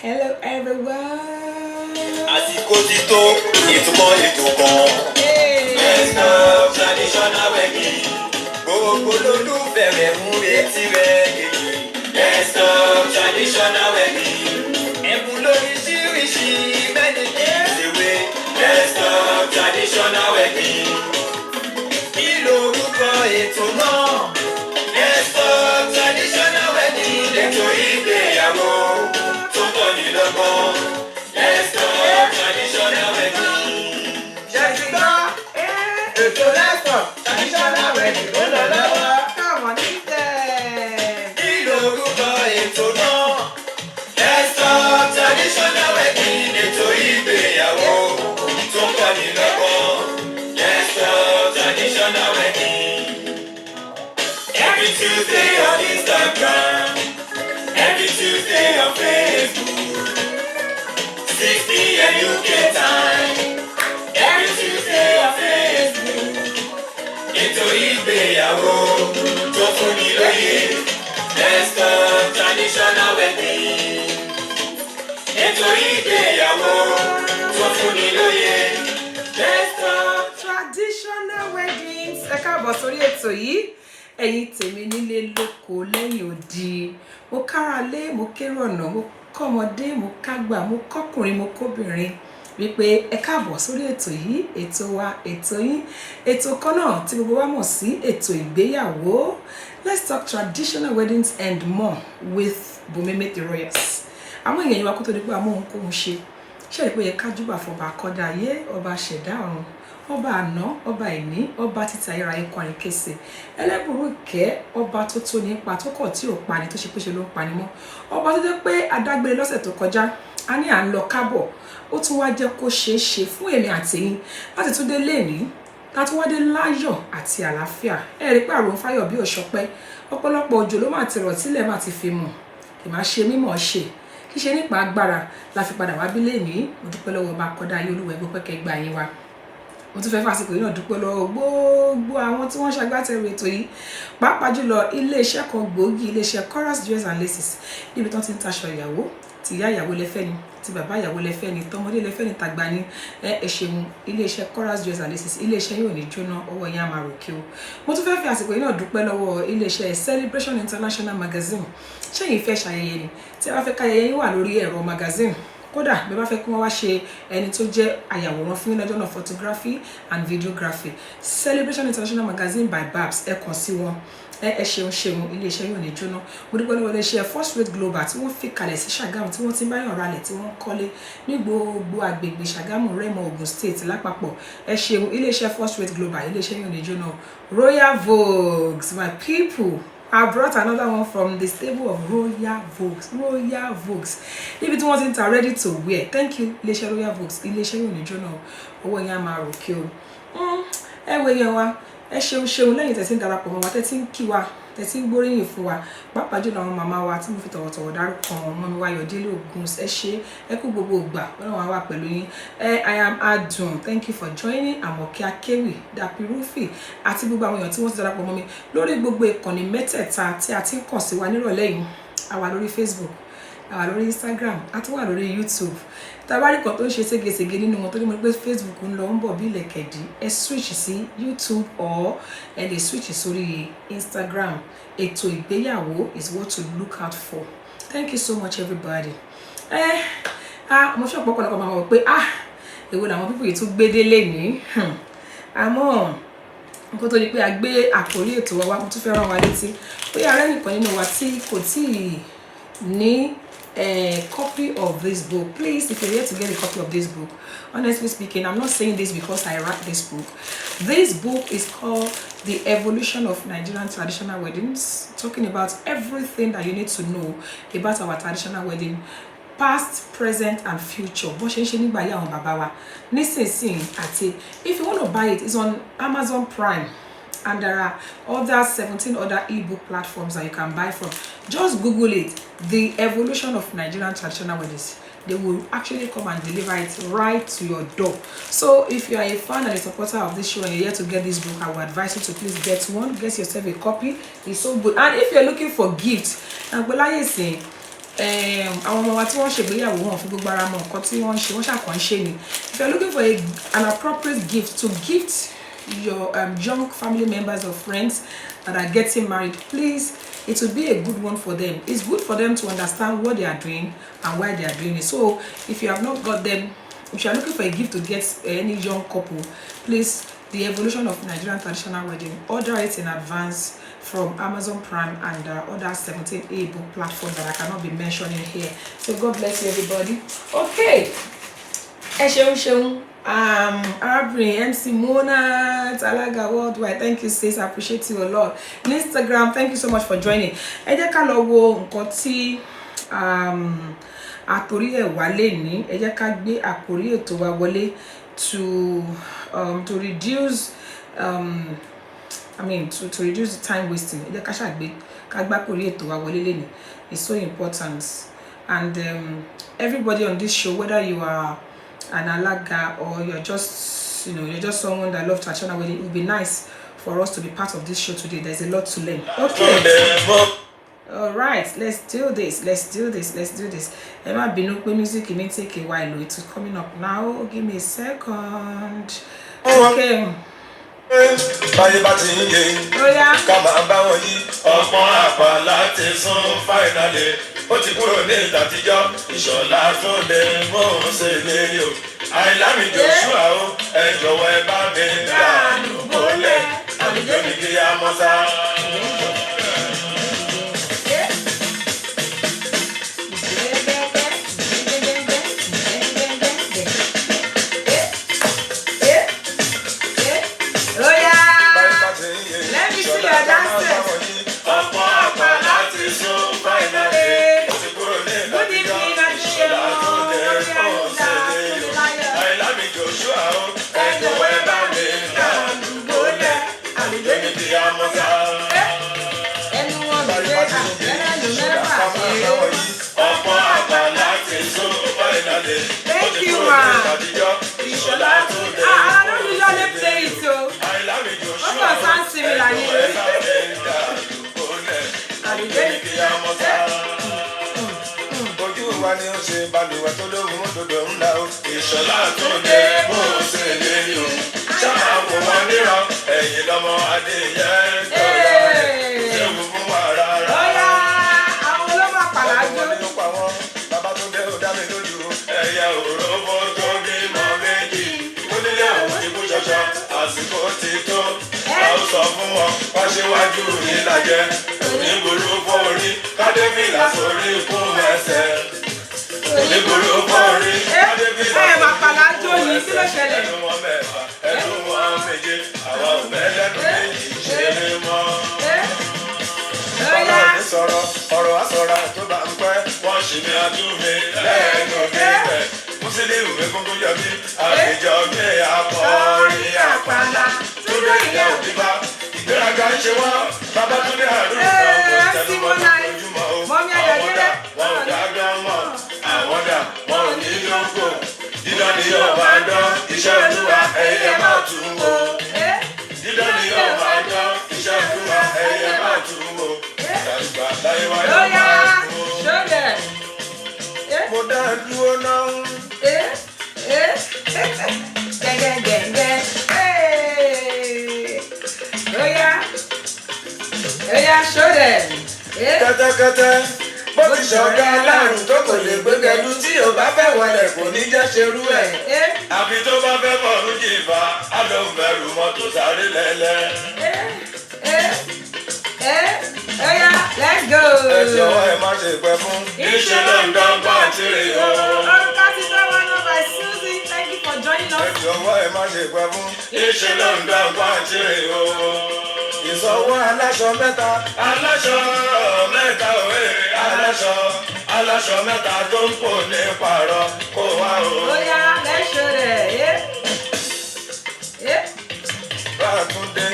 Hello everyone. Àsìkò ti tó ìtumọ̀ ètò kan. Best of traditional wedding. Gbogbo lólùfẹ́ rẹ̀ ń retí rẹ̀ èyí. Best of traditional wedding. Ẹ̀bùn lóríṣiríṣi many things away. Best of traditional wedding. Kí lorúkọ ètò náà? Best of traditional wedding. Ètò ìgbéyàwó tó tọ́ ní lọ́gbọ́n. Best of traditional wedding. Ṣèjìgbọ́, ètò lẹ́sọ̀ traditional wedding ló lọ lọ́wọ́. Káwọn ní tẹ̀. Kí lorúkọ ètò náà? Best of traditional wedding. Ètò ìgbéyàwó tó kọ́ ní lọ́gbọ́n. Best of traditional wedding. Every Tuesday on Instagram. Every Tuesday on Facebook. 6 p.m. UK time. Every Tuesday on Facebook. Ètò ìgbéyàwó tó fún ni lóye. Best of traditional wedding. Ètò ìgbéyàwó tó fún ni lóye. Best of Traditional weddings. Ẹ káàbọ̀ sórí ètò yìí. Ẹ̀yin tèmi nílé lóko lẹ́yìn odi. Mo kára lé, mo kérò ọ̀nà, mo kọ́mọdé, mo kágbà, mo kọ́kùnrin, mo kóbìnrin. Wípé ẹ káàbọ̀ sórí ètò yìí, ètò wa, ètò yín, ètò kan náà tí gbogbo wa mọ̀ sí ètò ìgbéyàwó. Let's talk traditional weddings and more with Bùnmi the Royals. Àwọn èèyàn wa kó tó di pé àmọ́ òun kò ń ṣe. Ṣé ìpè yẹ kájúbà fọba àkọ́dá ayé, ọba ṣẹ̀dá ọ̀run, ọba àná, ọba ìní, ọba títa ìra ikọ̀ àríkèsè, ẹlẹ́bùrú ìkẹ́, ọba tó tó nípa tó kọ̀ tí ò pani tó ṣe pé ṣe ló ń pani mọ́, ọba tó jẹ́ pé adágbére lọ́sẹ̀ tó kọjá a ní à ń lọ kábọ̀ ó tún wá jẹ́ kó ṣeé ṣe fún èmi àti yín láti tún dé lẹ́ẹ̀ní láti wá dé láyọ̀ àti àlàáfíà. Ẹ rí pé àrùn fáyọ̀ bí òṣọpẹ́ ọ̀pọ̀lọpọ̀ òjò ló máa ti rọ̀ tílẹ̀ máa ti fi mọ̀ kì máa ṣe mímọ̀ ṣe kí ṣe nípa agbára la fi padà wá bí lẹ́ẹ̀ní. Mo dúpẹ́ lọ́wọ́ ọba akọ́dá ayé olúwa ẹgbẹ́ pẹ́kẹ́ gbà yín wa. Mo tún fẹ́ fàsìkò yìí náà dúpẹ́ lọ́wọ́ gbogbo àwọn tí wọ́n ṣagbátẹrù ètò yìí pàápàá jùlọ iléeṣẹ́ kan gbòógì iléeṣẹ́ Chorus Jewels and Laces níbi tí wọ́n ti ń taṣọ ìyàwó tí ìyá ìyàwó lẹ́fẹ́ ni tí bàbá ìyàwó lẹ́fẹ́ ni tọmọdé lẹ́fẹ́ ni tàgbà ni ẹ ṣeun iléeṣẹ́ Chorus Jewels and Laces iléeṣẹ́ yóò ní jóná ọwọ́ yẹn á máa ròkè o. Mo tún fẹ́ fi àsìkò yìí náà dúpẹ́ lọ́wọ́ iléeṣẹ́ Celebration International Magazine. Ṣẹ́yìn fẹ́ ṣayẹyẹ ni tí ẹ bá fẹ́ káyẹyẹ yín wà lórí ẹ̀rọ magazine kódà bí bá fẹ́ kí wọ́n wá ṣe ẹni tó jẹ́ àyàwòrán fún lọ́jọ́ náà photography and videography Celebration International Magazine by Babs ẹ kàn sí wọn ẹ ṣeun iléeṣẹ́ yóò ní jóná. Mo dúpẹ́ lọ́wọ́ iléeṣẹ́ First Rate Global tí wọ́n fi kalẹ̀ sí Ṣàgámù tí wọ́n ti bá yàn ralẹ̀ tí wọ́n kọ́lé ní gbogbo àgbègbè Ṣàgámù Rẹ́mọ Ògùn State lápapọ̀ ẹ ṣeun iléeṣẹ́ First Rate Global iléeṣẹ́ yóò ní jóná. Royal Vogues my people. I brought another one from the stable of Royal Vogues. Royal Vogues. Níbi tí wọ́n ti ń ta ready to wear. Thank you, iléeṣẹ́ Royal Vogues. Iléeṣẹ́ yóò ní jóná owó yẹn á máa ròkè o. Ẹ wo yẹn wa. Ẹ ṣeun lẹ́yìn tẹ̀sí ń darapọ̀ mọ́ wa tẹ́tí ń kí wa tẹ̀sí ń gbóríyìn fún wa. Pàápàá jùlọ àwọn màmá wa tí mo fi tọ̀wọ̀tọ̀wọ̀ dárúkọ ọmọ mi Wáyọ̀ Délé Ògùn ẹ ṣé ẹ kú gbogbo ìgbà Ọlọ́run wà pẹ̀lú yín. I am Adun. Thank you for joining. Àmọ̀kẹ́ Akéwì Dàpí Rúfì àti gbogbo àwọn èèyàn tí wọ́n ti darapọ̀ mọ́ mi lórí gbogbo ìkànnì mẹ́tẹ̀ẹ̀ta tí a ti ń kàn sí wa nírọ̀lẹ́ yìí. A wà lórí Facebook, a wà lórí Instagram, a tún wà lórí YouTube. Tabari kan tó ń ṣe ségesège nínú wọn tó ní mo pé Facebook ń lọ ń bọ̀ bí ilẹ̀kẹ̀dí ẹ switch sí YouTube or ẹ lè switch sórí Instagram. Ètò ìgbéyàwó is what to look out for. Thank you so much everybody. Mo ṣe ọ̀pọ̀ ọ̀pọ̀lọpọ̀ máa mọ̀ pé èwo làwọn pípò yìí tún gbé délé ní àmọ́ nǹkan tó di pé a gbé àkórí ètò wa mo tún fẹ́ rán wa létí pé ààrẹ nìkan nínú wa tí kò tíì ní a copy of this book. Please, if you're here to get a copy of this book, honestly speaking, I'm not saying this because I wrote this book. This book is called The Evolution of Nigerian Traditional Weddings, talking about everything that you need to know about our traditional wedding, past, present, and future. Bó ṣe ń ṣe nígbà ayé àwọn bàbá wa nísinsìnyí àti if you want to buy it, it's on Amazon Prime. And there are other 17 other ebook platforms that you can buy from. Just Google it, The Evolution of Nigerian Traditional Weddings. They will actually come and deliver it right to your door. So if you are a fan and a supporter of this show and you're here to get this book, I would advise you to please get one. Get yourself a copy. It's so good. And if you're looking for gifts, and àwọn ọmọ wa tí wọ́n ṣègbéyàwó wọn fún gbogbo ara mọ nǹkan tí wọ́n ṣe wọ́n ṣàkàn ṣe ni. If you're looking for an appropriate gift to gift your young family members or friends that are getting married, please, it will be a good one for them. It's good for them to understand what they are doing and why they are doing it. So if you have not got them, if you are looking for a gift to get any young couple, please, the evolution of Nigerian traditional wedding, order it in advance from Amazon Prime and other 17A book platforms that I cannot be mentioning here. So God bless you, everybody. Okay. Arábìnrin MC Mona Talaga Worldwide, thank you sis, I appreciate you a lot. On Instagram, thank you so much for joining. Ẹ jẹ́ ká lọ wo nǹkan tí àkòrí ẹ̀ wá lénìí. Ẹ jẹ́ ká gbé àkòrí ètò wa wọlé to reduce to reduce the time wasting. Ẹ jẹ́ ká ṣàgbé ká gbé àkòrí ètò wa wọlé lénìí. It's so important, and everybody on this show, whether you are an alaga or you're just someone that loves traditional wedding, it would be nice for us to be part of this show today. There's a lot to learn. Okay. All right, let's do this. Emma Binu, music may take a while. It's coming up now. Give me a second. Okay. Báyé bá ti ń yé ká máa bá wọn yí ọpọ́n àpá láti sún fáìnàlì ó ti kúrò ní ìtàtijọ́ Ìṣọ̀lá tún lè mú un ṣe léyò Àìlámi Joshua ó ẹ jọ̀wọ́ ẹ bá mi dànù bólẹ̀ àlùjọ ní kí á mọ́ sá. Thank you, ma. I don't usually play it, so what was sound similar here? Ojú wa ni ó ṣe balùwẹ̀ tó lóhùn òdòdó ńlá o. Ìṣọ̀lá tó dé mú un ṣe lérí o. Ṣáà kò wọ́n níran ẹ̀yìn lọ́mọ Adéyẹ tó yọ ẹ̀. Ṣé o fún wa rárá? Bóyá àwọn olómọ àpàlájọ. Àwọn olómọ pa wọ́n, bàbá tó dé ó dá mi lójú. Ẹ̀yà òróbó tó bímọ méjì. Onílé òun ti kú ṣọṣọ, àsìkò ti tó. A ó sọ fún wọn, wá síwájú ìlàjẹ. Oníburú fórí, kádébìlà sórí fún ẹsẹ̀. Oníburú fórí, kádébìlà sórí fún ẹsẹ̀. Kí ló ṣẹlẹ̀? Ẹnu wọn mẹ́fà, ẹnu wọn méje, àwọn mẹ́lẹ́nu méjì ṣe é mọ́. Ọ̀rọ̀ ní sọ̀rọ̀, ọ̀rọ̀ àsọ̀rọ̀ tó bá ń pẹ́. Wọ́n ṣì ní adúmí lẹ́nu bíbẹ̀. Mùsùlùmí ìwé kúkú yọ bí àgbèjọ gbé akọrin àpàlà. Túndé ìyá òbí bá ìgbéraga ń ṣe wọ́n. Bàbá Túndé àdúrà náà kò tẹnu mọ́ lójúmọ́ o. Àwọn dà wọn ò dágbọ́n mọ́. Àwọn dà wọn ò ní lóko. Dídán ni yóò máa dán iṣẹ́ Olúwa ẹ̀yẹ máa tún wò. Dídán ni yóò máa dán iṣẹ́ Olúwa ẹ̀yẹ máa tún wò. Ìgbà láyé wáyé máa tún wò. Mo dá dúró náà. Gẹ́gẹ́gẹ́gẹ́. Oya, show them. Kẹ́tẹ́kẹ́tẹ́ bó ti ṣọ̀gá alárùn tó kò lè gbégẹdú tí ò bá fẹ́ wọlé kò ní jẹ́ ṣerú ẹ̀. Àbí tó bá fẹ́ bọ̀rún jìfà á lọ bẹ̀rù mọ́tò sáré lẹ́lẹ́. Oya, let's go. Ẹ jọ̀wọ́ ẹ má ṣe pẹ́ fún. Iṣẹ́ ló ń dọ́gba àtìrì o. Orúkọ ti fẹ́ wọn náà by Suzy. Thank you for joining us. Ẹ jọ̀wọ́ ẹ má ṣe pẹ́ fún. Iṣẹ́ ló ń dọ́gba àtìrì o. Ìsọ̀wọ́ aláṣọ mẹ́ta. Aláṣọ mẹ́ta òwe. Aláṣọ mẹ́ta tó ń pò ní pààrọ̀ kó wá o. Oya, let's show them. Bátúndé.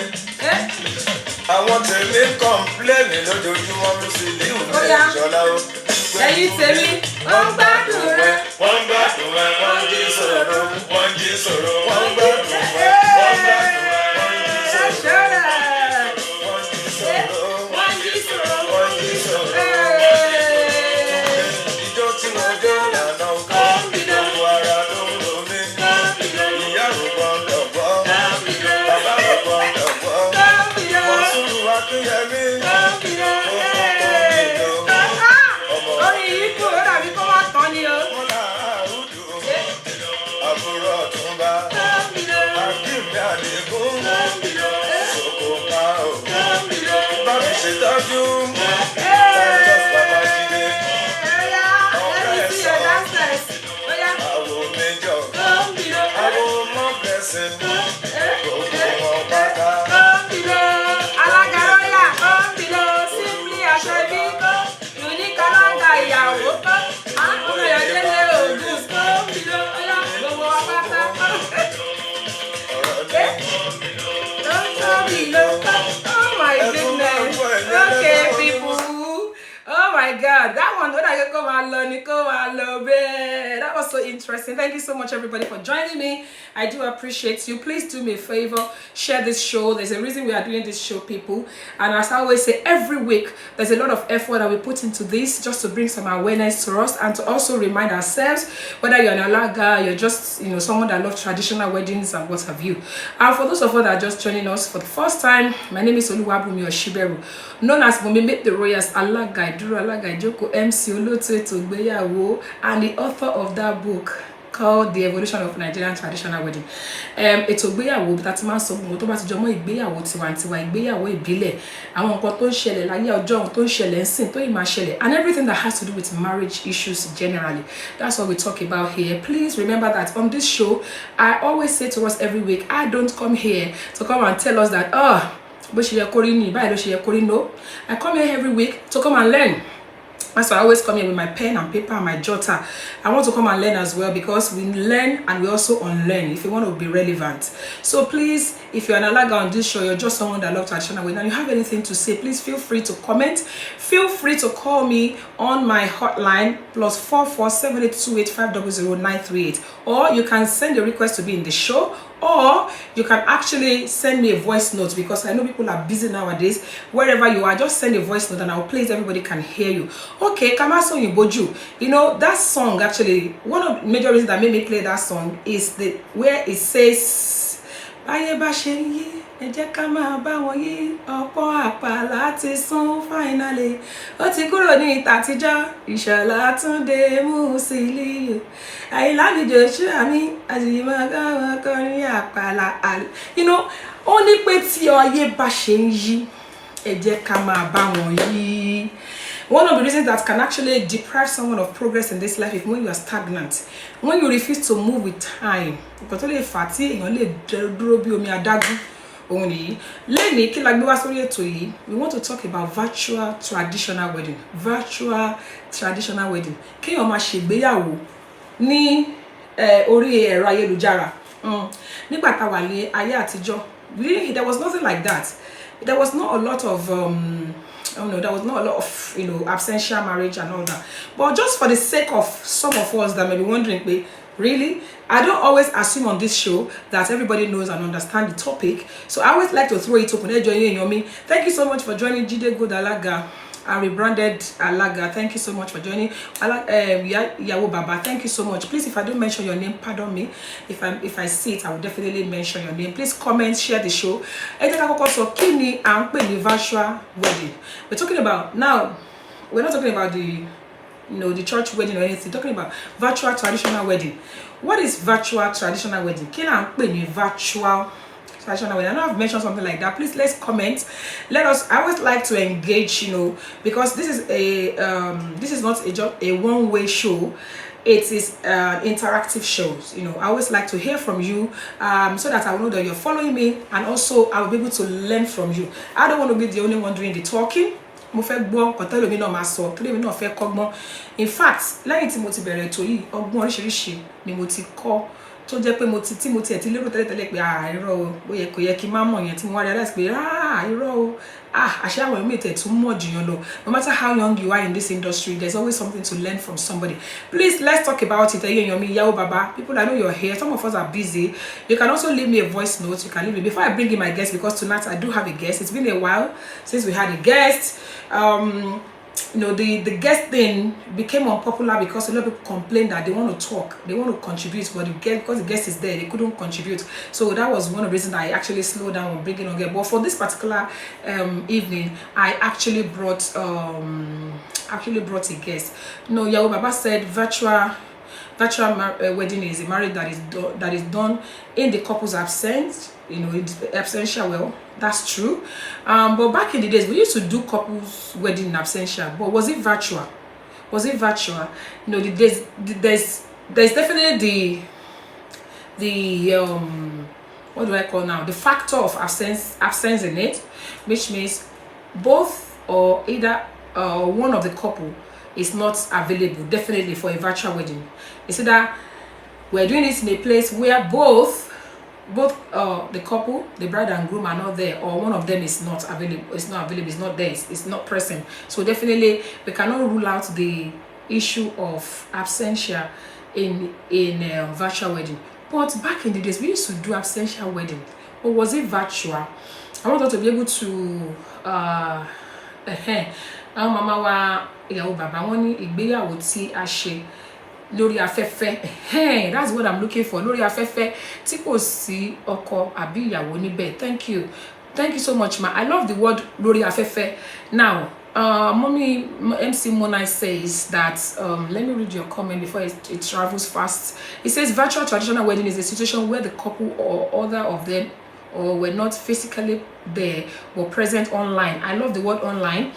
Àwọn tèmi ń kọ̀ǹpléènì lójoojúmọ́ mi sì ní ìwé ìṣọ́lá o. Ẹ̀yin tèmi, ó ń gbádùn rẹ. Wọ́n ń gbádùn rẹ, wọ́n jí sọ̀rọ̀, wọ́n jí sọ̀rọ̀, wọ́n ń gbádùn rẹ, wọ́n ń gbádùn rẹ, wọ́n jí sọ̀rọ̀. Wọ́n jí sọ̀rọ̀, wọ́n jí sọ̀rọ̀, wọ́n jí sọ̀rọ̀. blessing. Gbogbo wọn pátá. Come below, alága lọ́yà, come below, simply Aṣebi, unique alága ìyàwó, ọmọ Ìyọ̀délé Ògùn, come below, ọyá, gbogbo wa pátá. Come below, oh my goodness, okay people. Oh my God, that one, that was so interesting. Thank you so much, everybody, for joining me. I do appreciate you. Please do me a favor, share this show. There's a reason we are doing this show, people. And as I always say, every week, there's a lot of effort that we put into this just to bring some awareness to us and to also remind ourselves, whether you're an Alaga, you're just, someone that loves traditional weddings and what have you. And for those of us that are just joining us for the first time, my name is Oluwabumi Oshiberu, known as Bumi the Royals Alaga Duro Alaga Ijoko MC ETO IGBEYAWO, and the author of that book called The Evolution of Nigerian Traditional Wedding. Ètò ìgbéyàwó tá ti máa sọ gbogbo tó bá ti jọ mọ́ ìgbéyàwó tiwantiwa, ìgbéyàwó ìbílẹ̀, àwọn nǹkan tó ń ṣẹlẹ̀ láyé ọjọ́, tó ń ṣẹlẹ̀ ńsìn, tó ì máa ṣẹlẹ̀, and everything that has to do with marriage issues generally. That's what we talk about here. Please remember that on this show, I always say to us every week, I don't come here to come and tell us that, bó ṣe yẹ kó rí ni, báyìí ló ṣe yẹ kó rí. No, I come here every week to come and learn. That's why I always come here with my pen and paper and my jotter. I want to come and learn as well, because we learn and we also unlearn if you want to be relevant. So please, if you're an Alaga on this show, you're just someone that loves traditional wedding, and you have anything to say, please feel free to comment. Feel free to call me on my hotline +44 7828 500 938, or you can send a request to be in the show, or you can actually send me a voice note, because I know people are busy nowadays. Wherever you are, just send a voice note and I'll play it. Everybody can hear you. Okay, Kamaso Yiboju. That song, actually, one of the major reasons that made me play that song is where it says, Baye ba ṣe ń yí, ẹ jẹ́ ká máa bá wọn yí, ọ̀pọ̀ àpàlà ti sún finally. Ó ti kúrò ní ìtàtijọ́, Ìṣọ̀lá Túndé Músílíù. Àìlálejò ṣúàmí, àjìmọ̀ káwọn kọrin àpàlà. Ó ní pé tí ayé bá ṣe ń yí, ẹ jẹ́ ká máa bá wọn yí. One of the reasons that can actually deprive someone of progress in this life is when you are stagnant, when you refuse to move with time. Because only fati èèyàn lè dúró bí omi adágún. Òun nìyí. Lẹ́ni kí la gbé wá sórí ètò yìí, we want to talk about virtual traditional wedding. Virtual traditional wedding. Kéèyàn máa ṣègbéyàwó ní orí ẹ̀rọ ayélujára. Nígbà tá wà ní ayé àtijọ́, really, there was nothing like that. There was not a lot of there was not a lot of absential marriage and all that. But just for the sake of some of us that may be wondering, really, I don't always assume on this show that everybody knows and understand the topic. So I always like to throw it open. Thank you so much for joining Jide Good Alaga, a rebranded Alaga. Thank you so much for joining. Yawo Baba, thank you so much. Please, if I don't mention your name, pardon me. If I see it, I will definitely mention your name. Please comment, share the show. Virtual wedding. We're talking about now. We're not talking about the church wedding or anything. We're talking about virtual traditional wedding. What is virtual traditional wedding? Virtual traditional wedding. I know I've mentioned something like that. Please, let's comment. I always like to engage, because this is not a one-way show. It is interactive shows. I always like to hear from you, so that I will know that you're following me, and also I will be able to learn from you. I don't want to be the only one doing the talking. In fact, lẹ́yìn tí mo ti bẹ̀rẹ̀ ètò yìí, ọgbọ́n oríṣiríṣi ni mo ti kọ́, tó jẹ́ pé tí mo ti lérò tẹ́lẹ̀ pé irọ́ o, bóyá kò yẹ kí n má mọ̀ yẹn, tí mo wá realize pé irọ́ o, àṣẹ àwọn èmi tẹ̀ tún mọ̀ jù yàn lọ. No matter how young you are in this industry, there's always something to learn from somebody. Please, let's talk about it. Yawo Baba, people, I know you're here. Some of us are busy. You can also leave me a voice note. You can leave me before I bring in my guest, because tonight I do have a guest. It's been a while since we had a guest. The guest thing became unpopular because a lot of people complained that they want to talk, they want to contribute, but because the guest is there, they couldn't contribute. So that was one of the reasons I actually slowed down on bringing on guest. But for this particular evening, I actually brought a guest. Yawo Baba said virtual wedding is a marriage that is done in the couple's absence. Absentia. Well, that's true. But back in the days, we used to do couples wedding in absentia. But was it virtual? There's definitely the what do I call now, the factor of absence in it, which means both or either one of the couple is not available definitely for a virtual wedding. It's either we're doing it in a place where both the couple, the bride and groom, are not there, or one of them is not available, it's not there, it's not present. So definitely we cannot rule out the issue of absentia in virtual wedding. But back in the days, we used to do absentia wedding, or was it virtual? I want us to be able to mama wa ìyàwó bàbá wọn ní ìgbéyàwó tí a ṣe lórí afẹ́fẹ́. That's what I'm looking for, lórí afẹ́fẹ́ tí kò sí ọkọ àbí ìyàwó níbẹ̀. Thank you so much, ma. I love the word lórí afẹ́fẹ́. Now mommy MC Mona says that let me read your comment before it travels fast. It says virtual traditional wedding is a situation where the couple or other of them or were not physically there, were present online. I love the word online.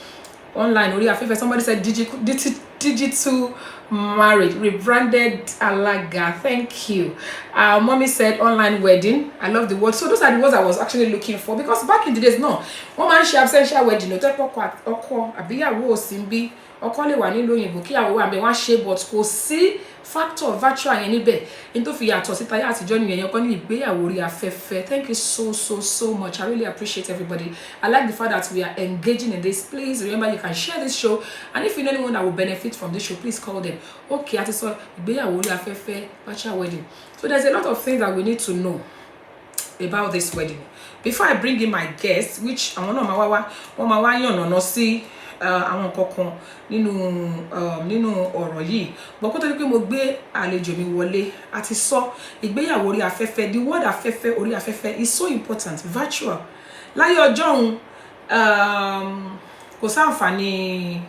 Somebody said digital marriage, rebranded Alaga. Thank you. Mommy said online wedding. I love the word. So those are the words I was actually looking for, because back in the days, no, one man she absentia wedding, no type of oko abiyawo simbi oko le wà nílùú òyìnbó kí ìyàwó wa be wọ́n ṣe, but kò sí factor virtual yẹn níbẹ̀. In tó fi yàtọ̀ sí táyé àtijọ́ nìyẹn yẹn kọ́ ní ìgbéyàwó orí afẹ́fẹ́. Thank you so much. I really appreciate everybody. I like the fact that we are engaging in this. Please remember, you can share this show, and if you know anyone that will benefit from this show, please call them. Okay, àti sọ ìgbéyàwó orí afẹ́fẹ́, virtual wedding. So there's a lot of things that we need to know about this wedding before I bring in my guests, which àwọn náà máa wá yànnàná sí àwọn kankan nínú ọ̀rọ̀ yìí. But kó tó di pé mo gbé àlejò mi wọlé, àti sọ ìgbéyàwó orí afẹ́fẹ́, the word afẹ́fẹ́, orí afẹ́fẹ́ is so important. Virtual láyé ọjọ́ kò sáǹfààní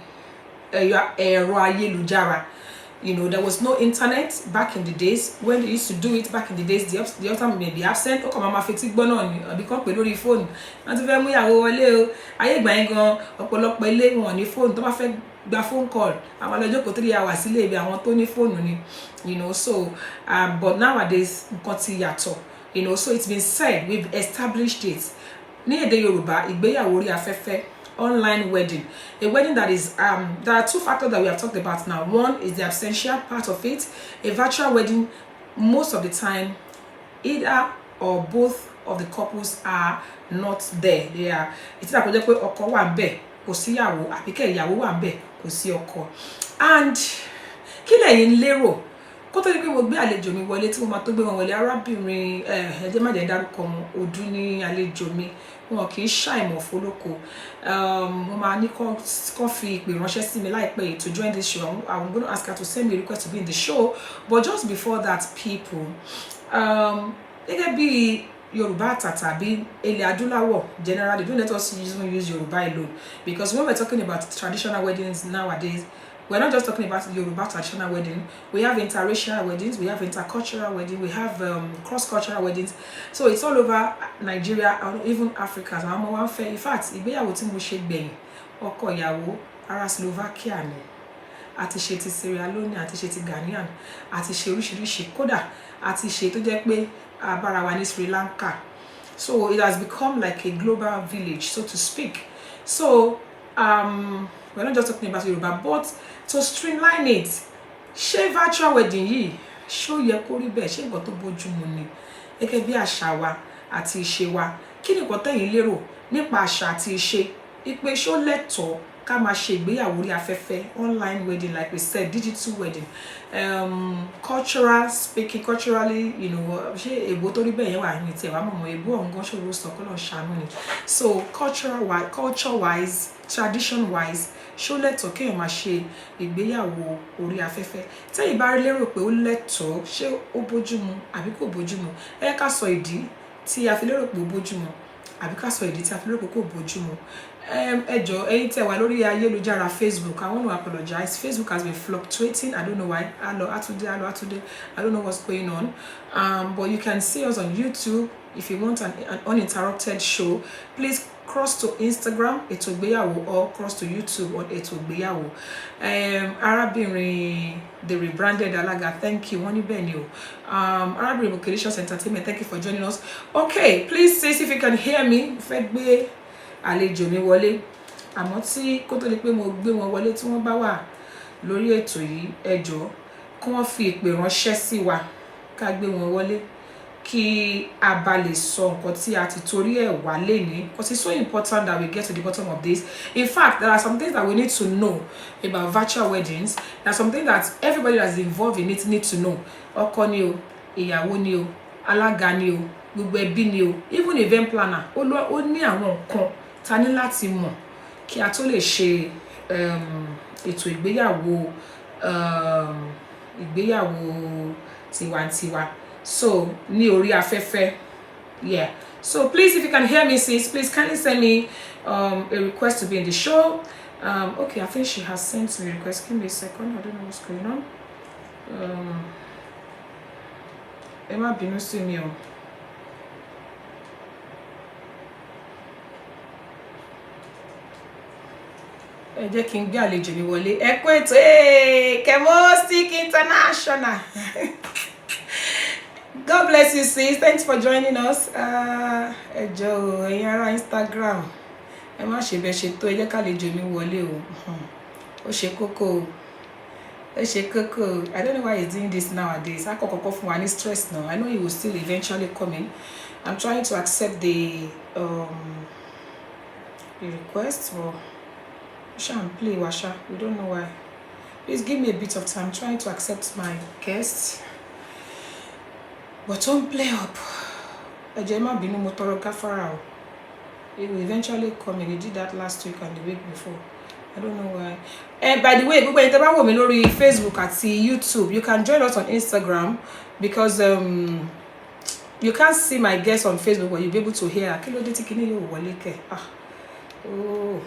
ẹ̀rọ ayélujára. You know, there was no internet back in the days. When they used to do it back in the days, the other may be absent. Ó kàn máa fi tí gbọ́nà ni àbí kàn pé lórí fóònù. Wọ́n ti fẹ́ mú ìyàwó wọlé o. Ayé ìgbà yẹn gan ọ̀pọ̀lọpọ̀ ilé wọn ní fóònù. Tó bá fẹ́ gba phone call, àwọn lọ jókòó 3 hours sílé ibi àwọn tó ní fóònù ni. You know, so but nowadays nǹkan ti yàtọ̀. You know, so it's been said, we've established it. Ní èdè Yorùbá, ìgbéyàwó orí afẹ́fẹ́, online wedding, a wedding that is there are two factors that we have talked about now. One is the absentia part of it. A virtual wedding, most of the time either or both of the couples are not there. They are, it's like pé ọkọ wà ńbẹ̀ kò sí ìyàwó, àbí kẹ́ ìyàwó wà ńbẹ̀ kò sí ọkọ. And kí lẹ̀yin lérò kó tó di pé mo gbé àlejò mi wọlé, tí mo máa tó gbé wọn wọlé, arábìnrin ẹ jẹ́ má jẹ́ dárúkọ wọn, Odù ní àlejò mi. Wọn kì í ṣàìmọ̀ fólókò. Mo máa ní kó fi ìpè ránṣẹ́ sí mi láìpẹ́ to join this show. I'm going to ask her to send me a request to be in the show. But just before that, people, gẹ́gẹ́ bí Yorùbá àtàtà bí ilẹ̀ adúláwọ̀ generally, don't let us even use Yorùbá alone, because when we're talking about traditional weddings nowadays, we're not just talking about Yoruba traditional wedding. We have interracial weddings, we have intercultural weddings, we have cross-cultural weddings. So it's all over Nigeria and even Africa. In fact, ìgbéyàwó tí mo ṣe gbẹ̀yìn, ọkọ ìyàwó ará Slovakia ni. Àti ṣe ti Sierra Leone, àti ṣe ti Ghanaian, àti ṣe oríṣiríṣi, kódà àti ṣe tó jẹ́ pé abára wa ní Sri Lanka. So it has become like a global village, so to speak. So we're not just talking about Yoruba, but to streamline it, ṣé virtual wedding yìí ṣó yẹ kó rí bẹ́ẹ̀, ṣé nǹkan tó bójúmu ni gẹ́gẹ́ bí àṣà wa àti ìṣe wa? Kí ni nǹkan tẹ́yin lérò nípa àṣà àti ìṣe? Ìpè ṣó lẹ́tọ̀ọ́ ká máa ṣe ìgbéyàwó orí afẹ́fẹ́, online wedding, like we said, digital wedding, cultural speaking, culturally, you know, ṣé èbó tó rí bẹ́ẹ̀ yẹn wà ní tiẹ̀ wá mọ̀mọ́ èbó ọ̀hún gan ṣòro sọ kọ́ lọ́ọ́ ṣàánú ni. So culture wise, tradition wise, ṣó lẹ́tọ̀ọ́ kéèyàn máa ṣe ìgbéyàwó orí afẹ́fẹ́? Tẹ́yin bá rí lérò pé ó lẹ́tọ̀ọ́, ṣé ó bójúmu àbí kò bójúmu? Ẹ ká sọ ìdí tí a fi lérò pé ó bójúmu, àbí ká sọ ìdí tí a fi lérò pé kò bójúmu. Ẹ jọ̀ọ́, ẹ̀yin tẹ́ wà lórí ayélujára Facebook, I want to apologize. Facebook has been fluctuating. I don't know why. Hello Atude. I don't know what's going on. But you can see us on YouTube. If you want an uninterrupted show, please cross to Instagram ETO IGBEYAWO or cross to YouTube on ETO IGBEYAWO. Arábìnrin the rebranded Alaga, thank you. Wọ́n ní bẹ́ẹ̀ ni o. Arábìnrin Vocations Entertainment, thank you for joining us. Okay, please say if you can hear me. Fẹ́ gbé àlejò mi wọlé. Àmọ́ tí kó tó di pé mo gbé wọn wọlé tí wọ́n bá wà lórí ètò yìí, ẹ jọ̀ọ́ kí wọ́n fi ìpè ránṣẹ́ sí wa ká gbé wọn wọlé kí a bá lè sọ nǹkan tí a ti torí ẹ̀ wá lénìí, because it's so important that we get to the bottom of this. In fact, there are some things that we need to know about virtual weddings. There are some things that everybody that's involved in it need to know. Ọkọ ni o, ìyàwó ni o, alága ni o, gbogbo ẹbí ni o, even event planner. Ó ní àwọn nǹkan tá ní láti mọ̀ kí a tó lè ṣe ètò ìgbéyàwó tiwantiwa. So ní orí afẹ́fẹ́, yeah. So please, if you can hear me, sis, please kindly send me a request to be in the show. Okay, I think she has sent me a request. Give me a second. I don't know what's going on. Ẹ má bínú sí mi o. Ẹ jẹ́ kí n gbé àlejò mi wọlé. Ẹ kú ètò Kemostic International. God bless you, sis. Thanks for joining us. Ẹ jọ̀ọ́ ẹ̀yin ará Instagram. Ẹ má ṣe bẹ́ẹ̀ ṣe tó, ẹ jẹ́ ká àlejò mi wọlé o. Ó ṣe kókó. Ó ṣe kókó. I don't know why he's doing this nowadays. A kọ́kọ́ fún wa ní stress now. I know he will still eventually come in. I'm trying to accept the request for and play Washa. We don't know why. Please give me a bit of time. I'm trying to accept my guests. But don't play up. Ejema binu motoro gafara. He will eventually come in. He did that last week and the week before. I don't know why. And by the way, gbogbo ẹ̀yin tẹ́ bá wò mí lórí Facebook àti YouTube, you can join us on Instagram because you can't see my guests on Facebook, but you'll be able to hear. Kí ló dé tí kíní yóò wọlé kẹ̀? Oh.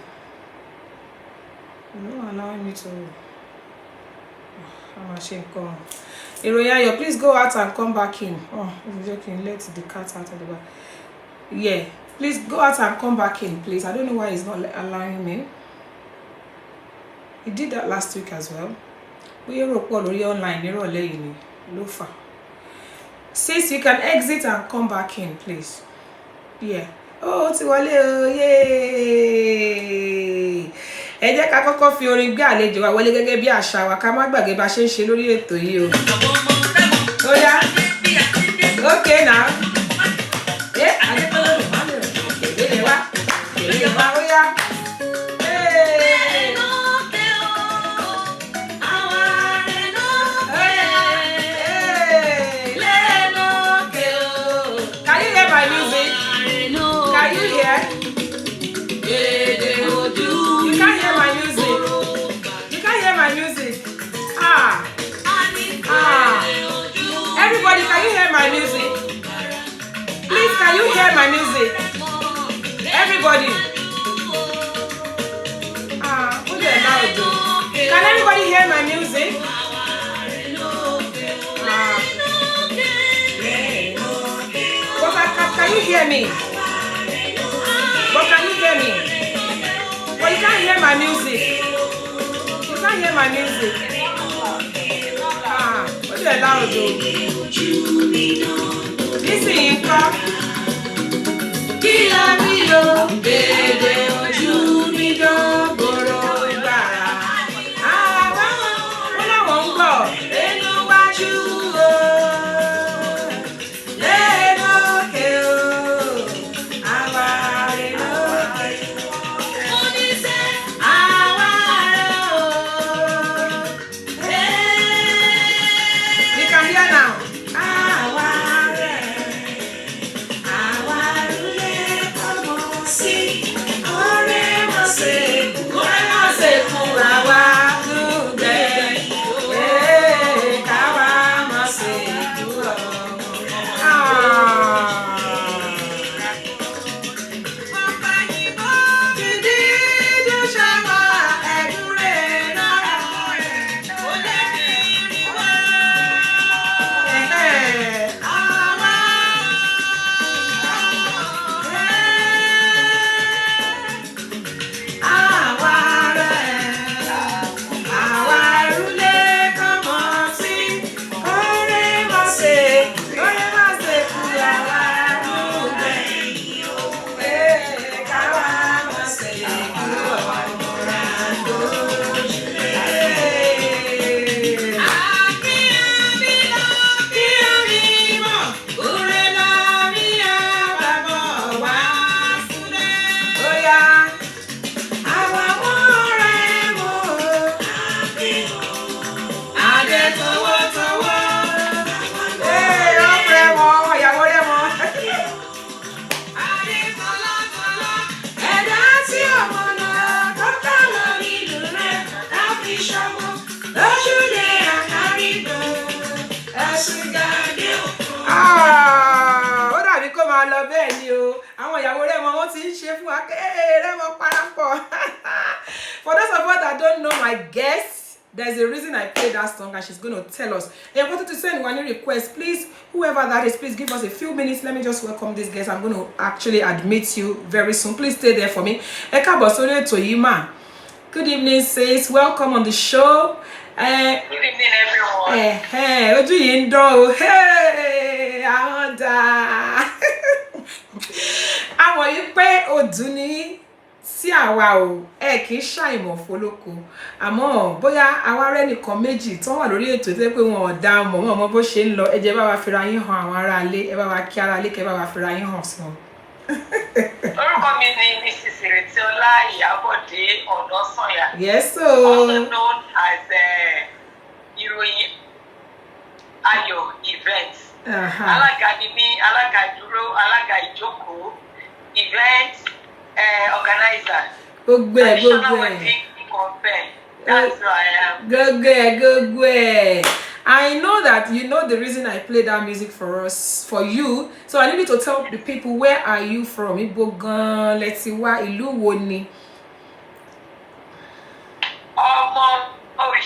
No, allowing me to. I'm ashamed. Iroyayo, please go out and come back in. Oh, I'm joking. Let the cat out of the bag. Yeah, please go out and come back in, please. I don't know why he's not allowing me. He did that last week as well. We are online. Lofa. Sis, you can exit and come back in, please. Yeah. Oh, Tiwale, yay! Ẹ jẹ́ ká kọ́kọ́ fi orin gbé àlejò wa wọlé gẹ́gẹ́ bí àṣà wa ká má gbàgbé bá ṣe ń ṣe lórí ètò yìí o. Ó yá. Okay now. Adépọ́lọ́ ló máa ń lò. Kèlè wá. Kèlè wá ó yá. Can you hear my music? Can you hear? You can't hear my music. You can't hear my music. Everybody, can you hear my music? Please, can you hear my music? Everybody. Put it loud. Can everybody hear my music? Can you hear me? But can you hear me? But you can't hear my music. You can't hear my music. Put it loud. Listen, Inka. Kila milo, bebe ojú mi dán boro ibara. Wọ́n láwọn ń gbọ́ ẹnu wájú o. Lẹ́nu òkè o. Àwárí lókè. Oníṣẹ́ àwárí o. You can hear now. Àwárí. máa lọ bẹ́ẹ̀ ni o. Àwọn ìyàwó Rẹ́mọ wọ́n ti ń ṣe fún wa. Rẹ́mọ parapọ̀. For those of us that don't know my guest, there's a reason I played that song and she's going to tell us. If you wanted to send any request, please, whoever that is, please give us a few minutes. Let me just welcome this guest. I'm going to actually admit you very soon. Please stay there for me. Ẹ káàbọ̀ sórí ètò yìí mà. Good evening, sis. Welcome on the show. Good evening, everyone. Ojú yìí ń dán o. Àwọn dà. Àwọn yìí pé òdù ni sí àwa o. Kì í ṣàìmọ̀ fólóko. Àmọ́ bóyá àwa rẹ́ nìkan méjì tó wà lórí ètò tó pé wọn ò dá mọ̀ wọn mọ bó ṣe ń lọ. Ẹ jẹ́ bá wa fira yín hàn àwọn ará ilé. Ẹ bá wa kí ará ilé kẹ́ bá wa fira yín hàn sí wọn. Orúkọ mi ni Mrs. Ìrètíọlá Ìyábọ̀dé Ọ̀nàsànyà. Yes, also known as ìròyìn ayọ̀ event. Alága ni mí, alága ìdúró, alága ìjókòó, event organizer. Gbogbo wedding compare. That's who I am. Gbogbo. I know that you know the reason I played that music for you. So I need you to tell the people, where are you from? Ibo gan, let's see, wá ìlú wo ni? Ọmọ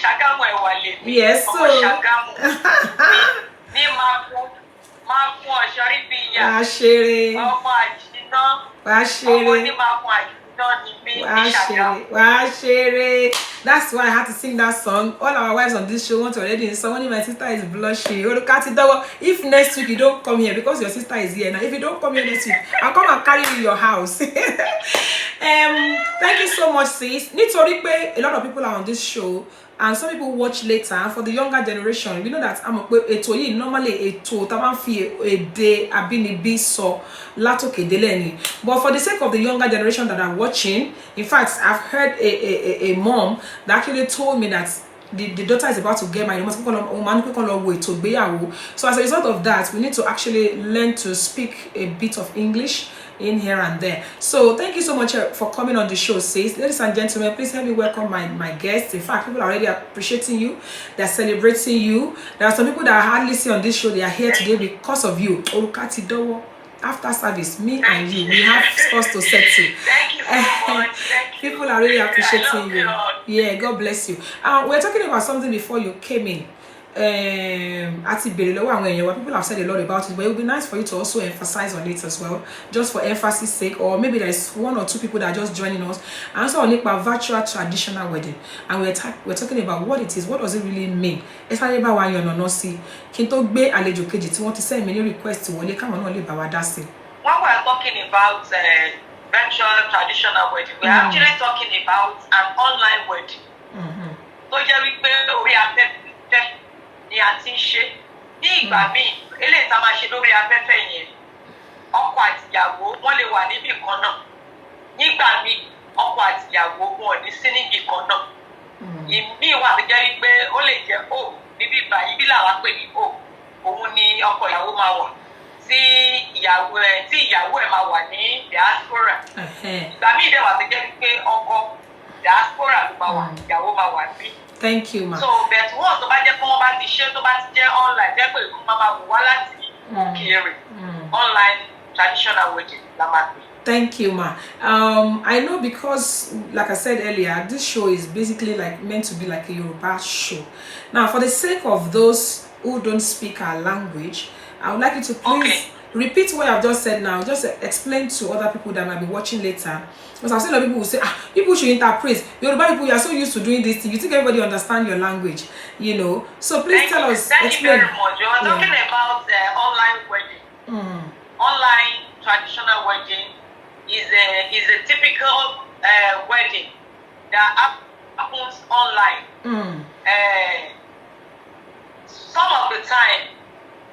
Ṣàgámù Ẹ̀wàlẹ̀. Yes, so. Ọmọ Ṣàgámù. Ní máa fún ọ̀ṣọ́rí bí ìyá. Wàá ṣeré. Ọmọ Àjìná. Wàá ṣeré. Ọmọ ní máa fún Àjìná ni mí ní Ṣàgámù. Wàá ṣeré. That's why I had to sing that song. All our wives on this show want to already sing. Only my sister is blushing. If next week you don't come here, because your sister is here now, if you don't come here next week, I'll come and carry you in your house. Thank you so much, sis. Nítorí pé a lot of people are on this show, and some people watch later. For the younger generation, we know that ètò yìí normally ètò tá máa ń fi èdè abínibí sọ látòkè délẹ̀ ni. But for the sake of the younger generation that are watching, in fact, I've heard a mom that actually told me that the daughter is about to get married. So as a result of that, we need to actually learn to speak a bit of English in here and there. So thank you so much for coming on the show, sis. Ladies and gentlemen, please help me welcome my guests. In fact, people are already appreciating you. They're celebrating you. There are some people that I hardly see on this show. They are here today because of you. Olukati Dowo. After service, me and you, we have scores to settle. Thank you so much. Thank you. People are really appreciating you. God. Yeah, God bless you. We're talking about something before you came in. People have said a lot about it, but it would be nice for you to also emphasize on it as well, just for emphasis sake, or maybe there's one or two people that are just joining us. And also on about virtual traditional wedding, and we're talking about what it is, what does it really mean. Especially about why you're not see. Kinto gbe àlejò kejì tí wọ́n ti send many requests wọlé káwọn náà lè bá wa dá sí. When we're talking about virtual traditional wedding, we're actually talking about an online wedding. So jẹ́ wípé orí afẹ́fẹ́ ni a ti ń ṣe. Ní ìgbà míì, eléyìí tá a máa ṣe lórí afẹ́fẹ́ yẹn, ọkọ àti ìyàwó wọ́n lè wà níbì kan náà. Nígbà míì, ọkọ àti ìyàwó wọn ò ní sí níbì kan náà. Ìmíì wà tó jẹ́ wípé ó lè jẹ́ o níbí báyìí bí làwa pè ní o. Òun ni ọkọ ìyàwó máa wà. Tí ìyàwó ẹ̀ máa wà ní diaspora. Ìgbà míì dẹ̀ wà tó jẹ́ wípé ọkọ diaspora ló máa wà, ìyàwó máa wà bí. Thank you, ma. So but wọ́n tó bá jẹ́ pé wọ́n bá ti ṣe tó bá ti jẹ́ online jẹ́ pé ìkún máa wò wá láti òkèèrè online traditional wedding la máa pè. Thank you, ma. I know because, like I said earlier, this show is basically like meant to be like a Yoruba show. Now, for the sake of those who don't speak our language, I would like you to please repeat what I've just said now. Just explain to other people that might be watching later. Because I've seen a lot of people who say, people should interpret. Yoruba people, you are so used to doing this thing. You think everybody understand your language, you know. So please tell us. Thank you very much. You're talking about online wedding. Online traditional wedding is a typical wedding that happens online. Some of the time,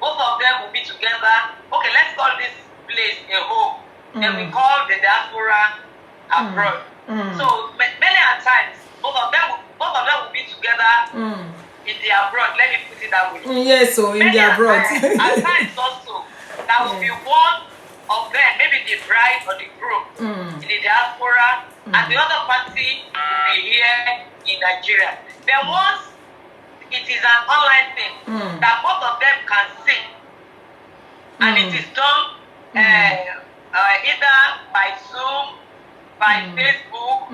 both of them will be together. Okay, let's call this place a home. Then we call the diaspora abroad. So many a times, both of them will be together in the abroad. Let me put it that way. Yes, so in the abroad. At times also, there will be one of them, maybe the bride or the groom in the diaspora, and the other party will be here in Nigeria. Then once it is an online thing that both of them can see, and it is done either by Zoom, by Facebook,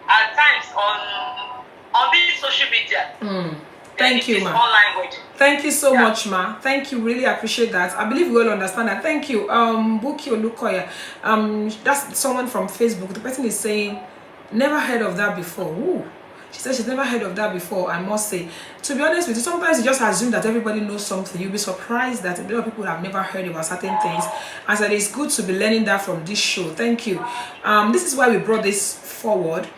at times on this social media. Thank you, ma. Online wedding. Thank you so much, ma. Thank you. Really appreciate that. I believe we all understand that. Thank you. Buki Olukoya. That's someone from Facebook. The person is saying, never heard of that before. Ooh. She said she's never heard of that before. I must say, to be honest with you, sometimes you just assume that everybody knows something. You'll be surprised that a lot of people have never heard about certain things. And so it's good to be learning that from this show. Thank you. This is why we brought this forward.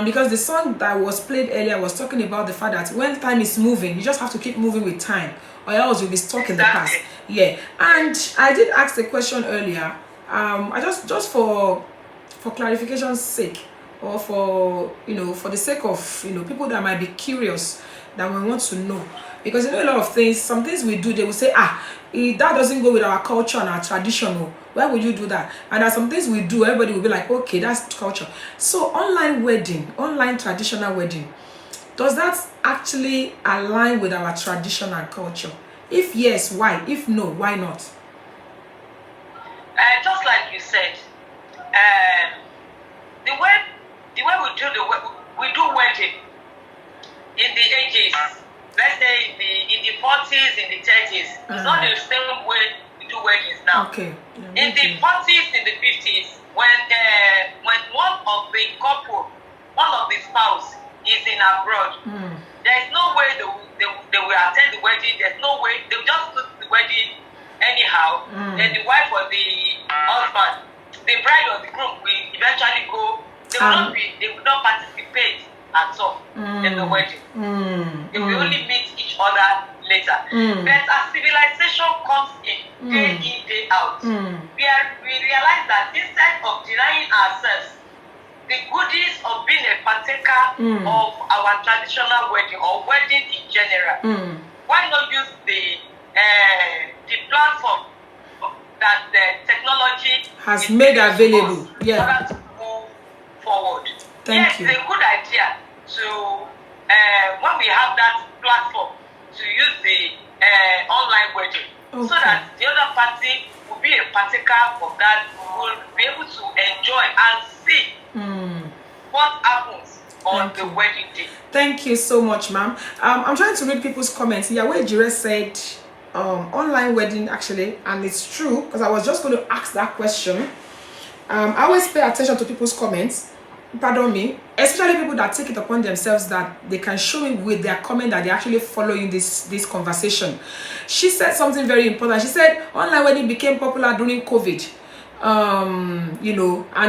Because the song that was played earlier was talking about the fact that when time is moving, you just have to keep moving with time, or else you'll be stuck in the past. Yeah. And I did ask the question earlier. I just for clarification's sake, or for for the sake of people that might be curious, that we want to know, because a lot of things, some things we do, they will say, that doesn't go with our culture and our tradition. Why would you do that? And there's some things we do, everybody will be like, okay, that's culture. So online wedding, online traditional wedding, does that actually align with our tradition and culture? If yes, why? If no, why not? Just like you said, the way we do wedding in the ages, let's say in the 40s, in the 30s, it's not the same way we do weddings now. Okay. In the 40s, in the 50s, when one of the couple, one of the spouse is in abroad, there is no way they will attend the wedding. There's no way they will just go to the wedding anyhow. Then the wife or the husband, the bride or the groom will eventually go. They will not participate at all in the wedding. They will only meet each other later. But as civilization comes in, day out, we realize that instead of denying ourselves the goodies of being a partaker of our traditional wedding or wedding in general, why not use the platform that the technology has made available? Yeah. To move forward. Thank you. It's a good idea to when we have that platform to use the online wedding, so that the other party will be a partaker of that, will be able to enjoy and see what happens on the wedding day. Thank you so much, ma'am. I'm trying to read people's comments. Yahweh Jire said online wedding, actually, and it's true, because I was just going to ask that question. I always pay attention to people's comments, pardon me, especially people that take it upon themselves that they can show me with their comment that they're actually following this conversation. She said something very important. She said online wedding became popular during COVID. And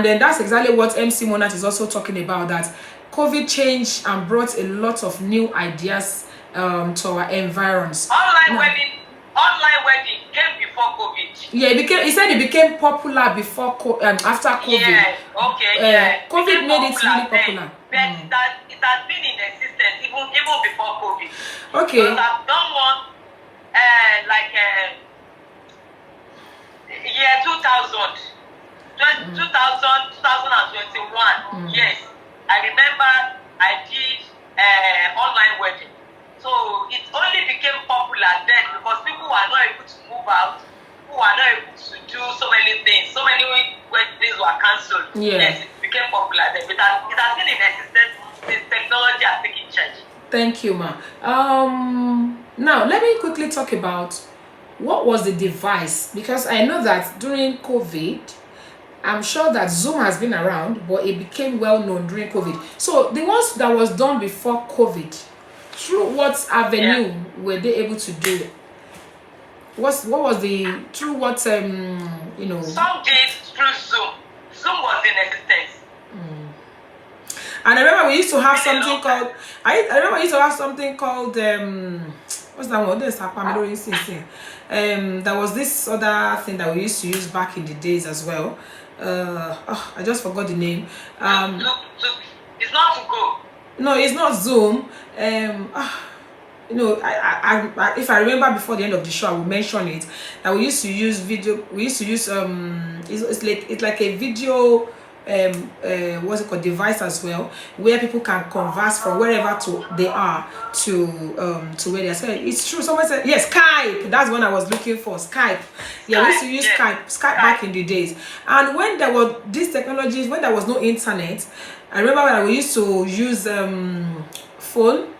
then that's exactly what MC Monat is also talking about, that COVID changed and brought a lot of new ideas to our environs. Online wedding came before COVID. Yeah, he said it became popular before after COVID. Yeah, okay, COVID made it really popular. But it has been in existence even before COVID. Okay. Because I've done one year 2000, 2021. Yes, I remember I did online wedding. So it only became popular then because people were not able to move out, people were not able to do so many things. So many weddings were cancelled. Yeah. Yes, it became popular then. But it has been in existence since technology has taken charge. Thank you, ma. Now let me quickly talk about what was the device, because I know that during COVID, I'm sure that Zoom has been around, but it became well known during COVID. So the ones that was done before COVID, through what avenue were they able to do it? What was the through what Some did through Zoom. Zoom was in existence. And I remember we used to have something called what's that one? There was this other thing that we used to use back in the days as well. I just forgot the name. It's not to go. No, it's not Zoom. If I remember before the end of the show, I will mention it. That we used to use video. We used to use it's like a video what's it called, device as well, where people can converse from wherever they are to where they are. So it's true. Someone said yes, Skype. That's what I was looking for. Skype. Yeah, we used to use Skype back in the days. And when there were these technologies, when there was no internet, I remember when we used to use phone,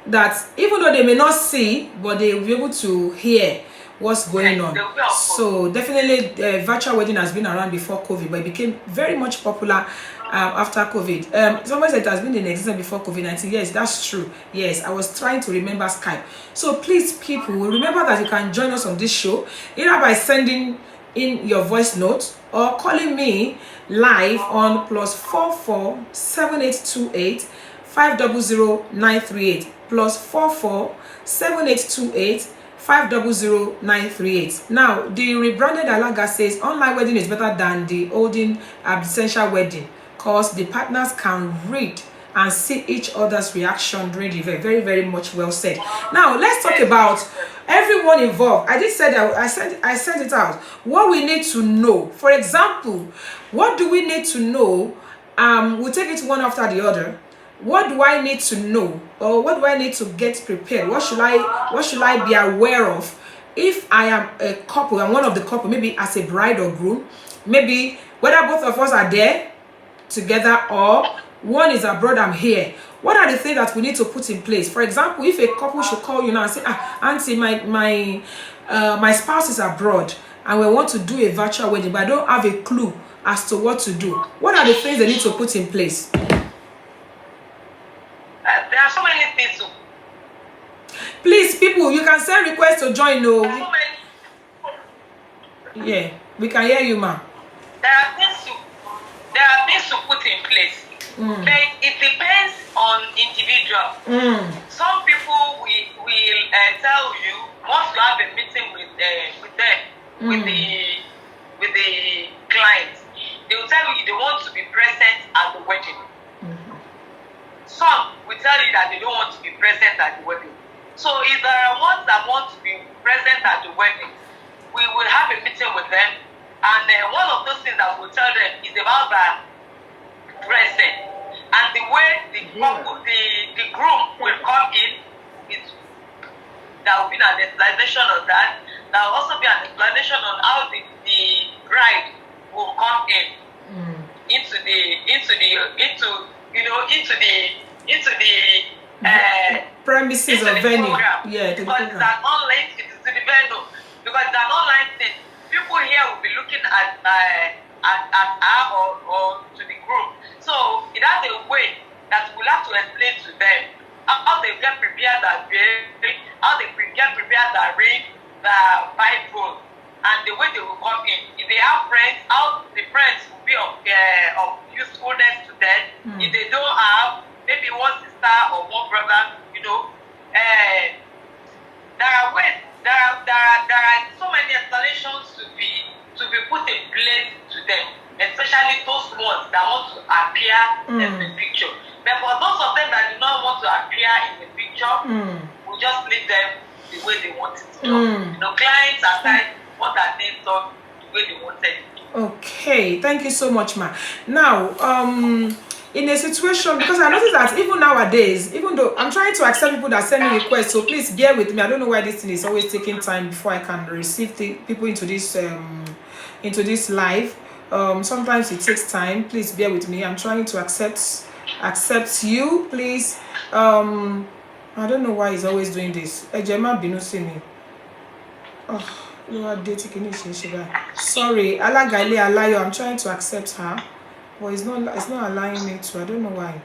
that even though they may not see, but they will be able to hear what's going on. So definitely virtual wedding has been around before COVID, but it became very much popular after COVID. Someone said it has been in existence before COVID-19. Yes, that's true. Yes, I was trying to remember Skype. So please, people, remember that you can join us on this show either by sending in your voice note or calling me live on +44 7828 500 938 +44 7828 500 938. Now, the rebranded Alaga says online wedding is better than the olden absential wedding because the partners can read and see each other's reaction during the event. Very, very much well said. Now, let's talk about everyone involved. I did say that I sent it out. What we need to know. For example, what do we need to know? We'll take it one after the other. What do I need to know, or what do I need to get prepared? What should I be aware of if I am a couple, I'm one of the couple, maybe as a bride or groom, maybe whether both of us are there together or one is abroad, I'm here. What are the things that we need to put in place? For example, if a couple should call you now and say, auntie, my spouse is abroad and we want to do a virtual wedding, but I don't have a clue as to what to do. What are the things they need to put in place? There are so many things to. Please, people, you can send requests to join. No. Yeah, we can hear you, ma'am. There are things to put in place. But it depends on individual. Some people will tell you once you have a meeting with them, with the client, they will tell you they want to be present at the wedding. Some will tell you that they don't want to be present at the wedding. So if there are ones that want to be present at the wedding, we will have a meeting with them, and one of those things that we'll tell them is about the present and the way the groom will come in. There will be an explanation of that. There will also be an explanation on how the bride will come into the premises or venue. Program. Yeah, because it's an online, it is to the venue. Because it's an online thing. People here will be looking at her or to the group. So it has a way that we'll have to explain to them how they get prepared that ring, how they get prepared that ring, the Bible, and the way they will come in. If they have friends, how the friends will be of usefulness to them. If they don't have, maybe one sister or one brother, there are ways, there are so many explanations to be put in place to them, especially those ones that want to appear in the picture. But for those of them that do not want to appear in the picture, we just leave them the way they want it to. Clients aside what are things done the way they wanted it. Okay, thank you so much, ma. Now, in a situation, because I noticed that even nowadays, even though I'm trying to accept people that send me requests, so please bear with me. I don't know why this thing is always taking time before I can receive people into this live. Sometimes it takes time. Please bear with me. I'm trying to accept you, please. I don't know why he's always doing this. Ejema binu see me. Oh. Sorry, Alagaile Alayo. I'm trying to accept her, but it's not allowing me to. I don't know why.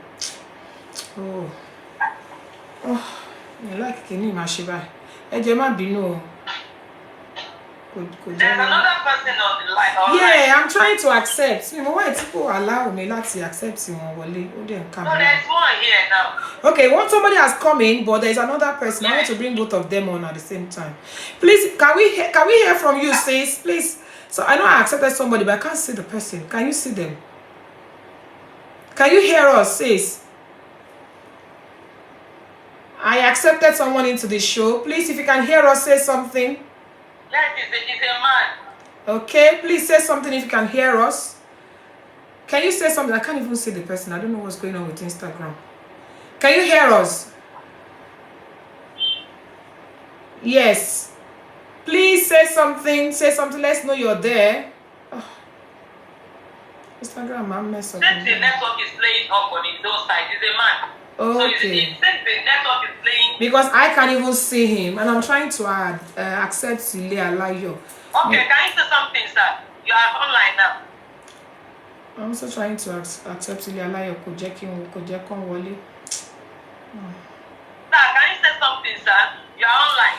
I like Kini Mashiba. Ejema Bino. There's another person on the line. Yeah, I'm trying to accept. Why people allow me to accept you? No, there's one here now. Okay, somebody has come in, but there's another person. I want to bring both of them on at the same time. Please, can we hear from you, sis? Please. So I know I accepted somebody, but I can't see the person. Can you see them? Can you hear us, sis? I accepted someone into the show. Please, if you can hear us, say something. Yes, he's a man. Okay, please say something if you can hear us. Can you say something? I can't even see the person. I don't know what's going on with Instagram. Can you hear us? Yes. Please say something. Say something. Let's know you're there. Oh. Instagram, I'm mess up. Since the network is playing up on his own side, he's a man. Okay. So since the network is playing... Because I can't even see him. And I'm trying to accept Sile Alayo. Okay, can you say something, sir? You are online now. I'm also trying to accept Sile Alayo. Sir, can you say something, sir? You are online.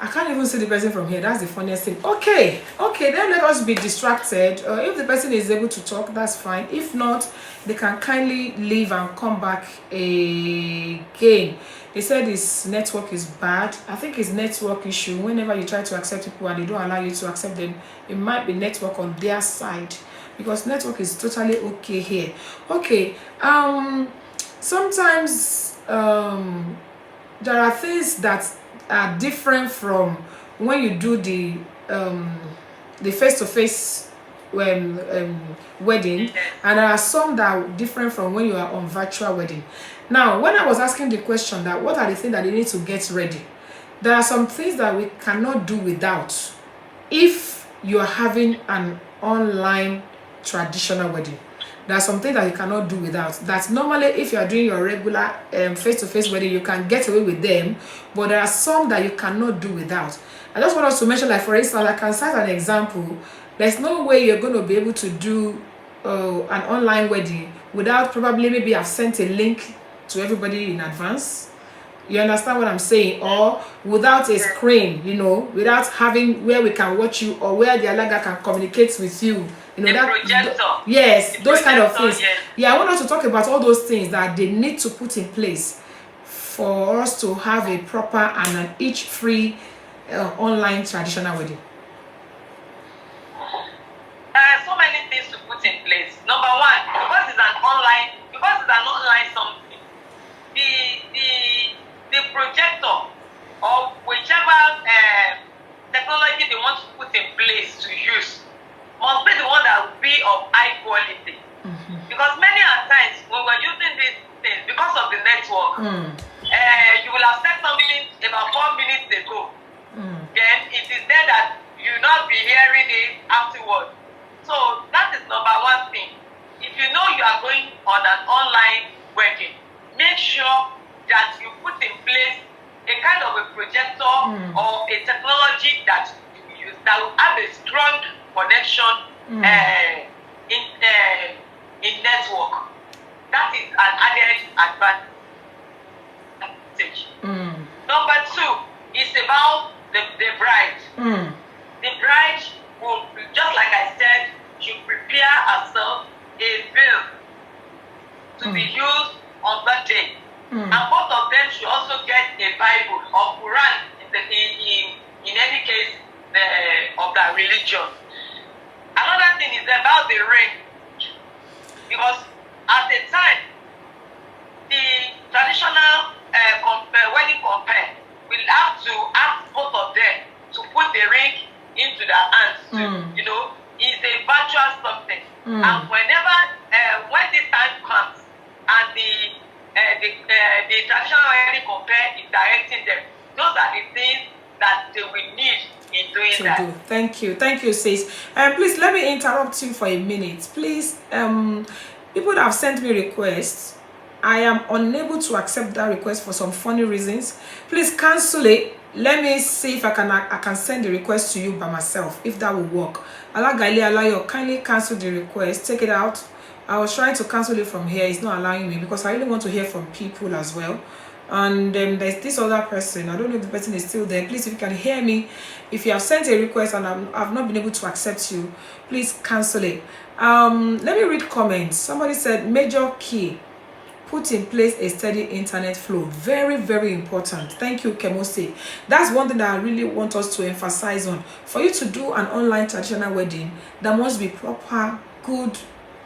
I can't even see the person from here. That's the funniest thing. Okay, then let us be distracted. If the person is able to talk, that's fine. If not, they can kindly leave and come back again. They said his network is bad. I think it's network issue. Whenever you try to accept people and they don't allow you to accept them, it might be network on their side, because network is totally okay here. Okay, sometimes there are things that are different from when you do the face-to-face wedding, and there are some that are different from when you are on virtual wedding. Now, when I was asking the question that what are the things that they need to get ready, there are some things that we cannot do without if you are having an online traditional wedding. There are some things that you cannot do without. That's normally if you are doing your regular face-to-face wedding, you can get away with them, but there are some that you cannot do without. I just want us to mention, like for instance, I can cite an example. There's no way you're going to be able to do an online wedding without probably maybe I've sent a link to everybody in advance. You understand what I'm saying? Or without a screen, you know, without having where we can watch you or where the alaga can communicate with you. You know, that projector. Yes, The those kind of projector, things. yes. Yeah, I want us to talk about all those things that they need to put in place for us to have a proper and an itch-free online traditional wedding. So many things to put in place. Number one, because it's an online something, the projector or whichever technology they want to put in place to use must be the one that will be of high quality. Because many times when we're using these things, because of the network, you will have said something about 4 minutes ago. Then it is there that you will not be hearing it afterwards. So that is number one thing. If you know you are going on an online wedding, make sure that you put in place a kind of a projector or a technology that you use that will have a strong connection in network. That is an added advantage. Number two is about the bride. The bride will, just like I said, should prepare herself a veil to be used on that day. And both of them should also get a Bible or Quran in any case of that religion. Another thing is about the ring, because at the time the traditional wedding compare will have to ask both of them to put the ring into their hands. You know, it's a virtual something. And whenever when this time comes and the traditional wedding compare is directing them, those are the things that they will need in doing that. Thank you, sis. Please let me interrupt you for a minute, please. People that have sent me requests, I am unable to accept that request for some funny reasons. Please cancel it. Let me see if I can send the request to you by myself, if that will work. Alayo, kindly cancel the request. Take it out. I was trying to cancel it from here. It's not allowing me because I really want to hear from people as well. And there's this other person. I don't know if the person is still there. Please, if you can hear me, if you have sent a request and I've not been able to accept you, please cancel it. Let me read comments. Somebody said, major key, put in place a steady internet flow. Very, very important. Thank you, Kemose. That's one thing that I really want us to emphasize on. For you to do an online traditional wedding, there must be proper, good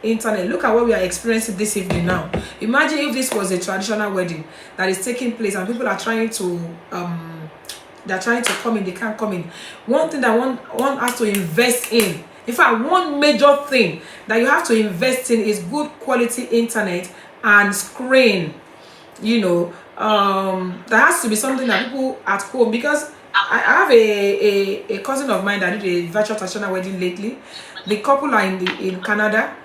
internet. Look at what we are experiencing this evening now. Imagine if this was a traditional wedding that is taking place and people are trying to come in, they can't come in. One thing that one has to invest in In fact, one major thing that you have to invest in is good quality internet and screen. You know, there has to be something that people at home, because I have a cousin of mine that did a virtual traditional wedding lately. The couple are in Canada.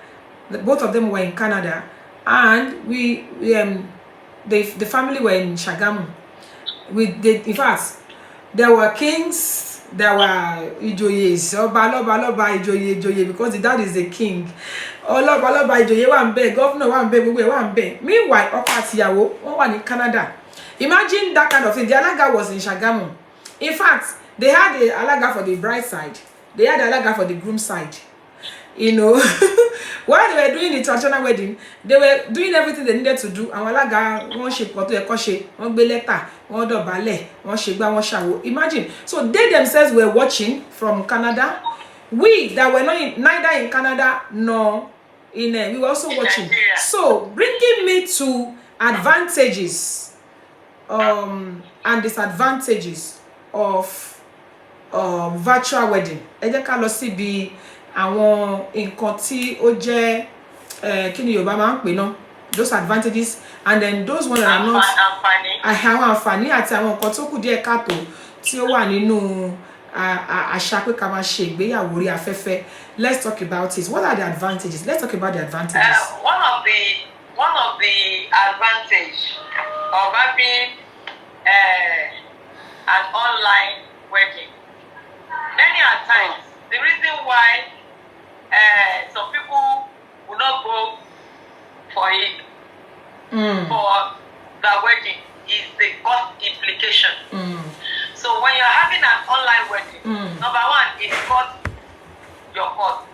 Both of them were in Canada, and the family were in Shagamu. In fact, there were kings, there were ijoyes, Oba ijoye, because the dad is a king. Oba ijoye wà ńbẹ̀, governor wà ńbẹ̀, gbogbo ẹ̀ wà ńbẹ̀. Meanwhile, ọkọ àti ìyàwó wọ́n wà ní Canada. Imagine that kind of thing. The alaga was in Shagamu. In fact, they had the alaga for the bride side. They had the alaga for the groom side. You know, while they were doing the traditional wedding, they were doing everything they needed to do. And alaga, one shape, one gbé letter, one dọ̀bálẹ̀, one shegba, one shawo. Imagine. So they themselves were watching from Canada. We that were neither in Canada nor in we were also watching. So bringing me to advantages and disadvantages of virtual wedding. Ẹ jẹ́ ká lọ síbi àwọn nǹkan tí ó jẹ́ kí ni Yorùbá máa ń pè náà, those advantages, and then those ones that are not àwọn àǹfààní àti àwọn nǹkan tó kù díẹ̀ káàtó tí ó wà nínú àṣà pé ká máa ṣe ìgbéyàwó orí afẹ́fẹ́. Let's talk about it. What are the advantages? Let's talk about the advantages. One of the advantage of having an online wedding, many a times the reason why some people will not go for it for the wedding is the cost implication. So when you're having an online wedding, number one, it cuts your cost.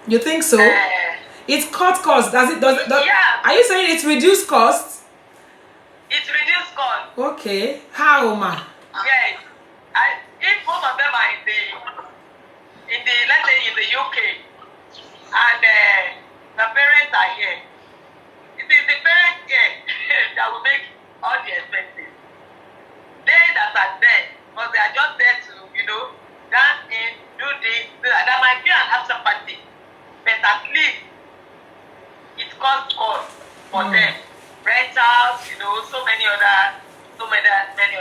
You think so? It's cut cost. Does it? Yeah. Are you saying it's reduced cost? It's reduced cost. Okay. How, ma? Yes. If both of them are in the let's say in the UK, and the parents are here, it is the parents here that will make all the expenses. They that are there, because they are just there to, dance in, do this. There might be an after party, but at least it costs cost for them. Rentals, so many other things.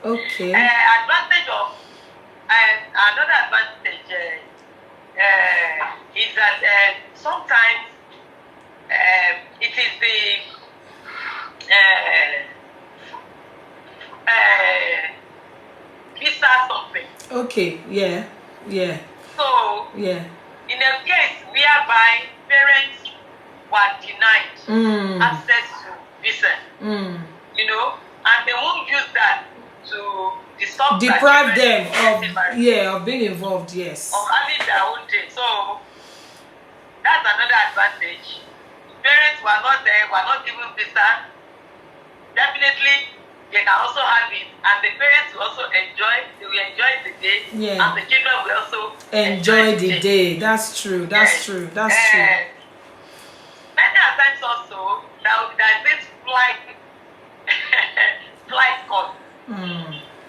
Okay. Advantage of another advantage is that sometimes it is the visa something. Okay. Yeah. So Yeah. in a case whereby parents were denied access to visa, and they won't use that to deprive them of being involved. Yes. Of having their own day. So that's another advantage. Parents were not there, were not given visa. Definitely, they can also have it, and the parents will also enjoy. They will enjoy the day, and the children will also enjoy the day. That's true. That's true. That's true. Many times also that this flight cost.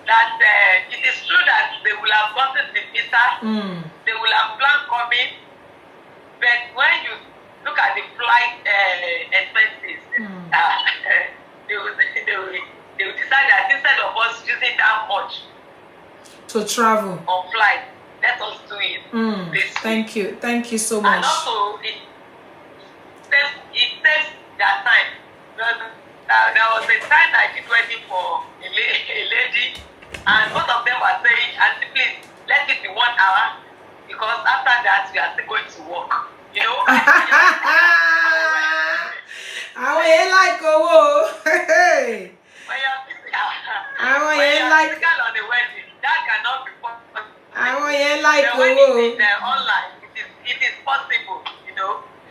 That it is true that they will have gotten the visa, they will have planned coming, but when you look at the flight expenses, they will decide that instead of us using that much to travel on flight, let us do it. Thank you so much. And also it saves their time. There was a time I did wedding for a lady, and both of them were saying, "Auntie, please, let it be 1 hour, because after that we are still going to work." Àwọn yẹn like owó. When you're like physical on the wedding, that cannot be possible. Àwọn yẹn like owó. When it is online, it is possible,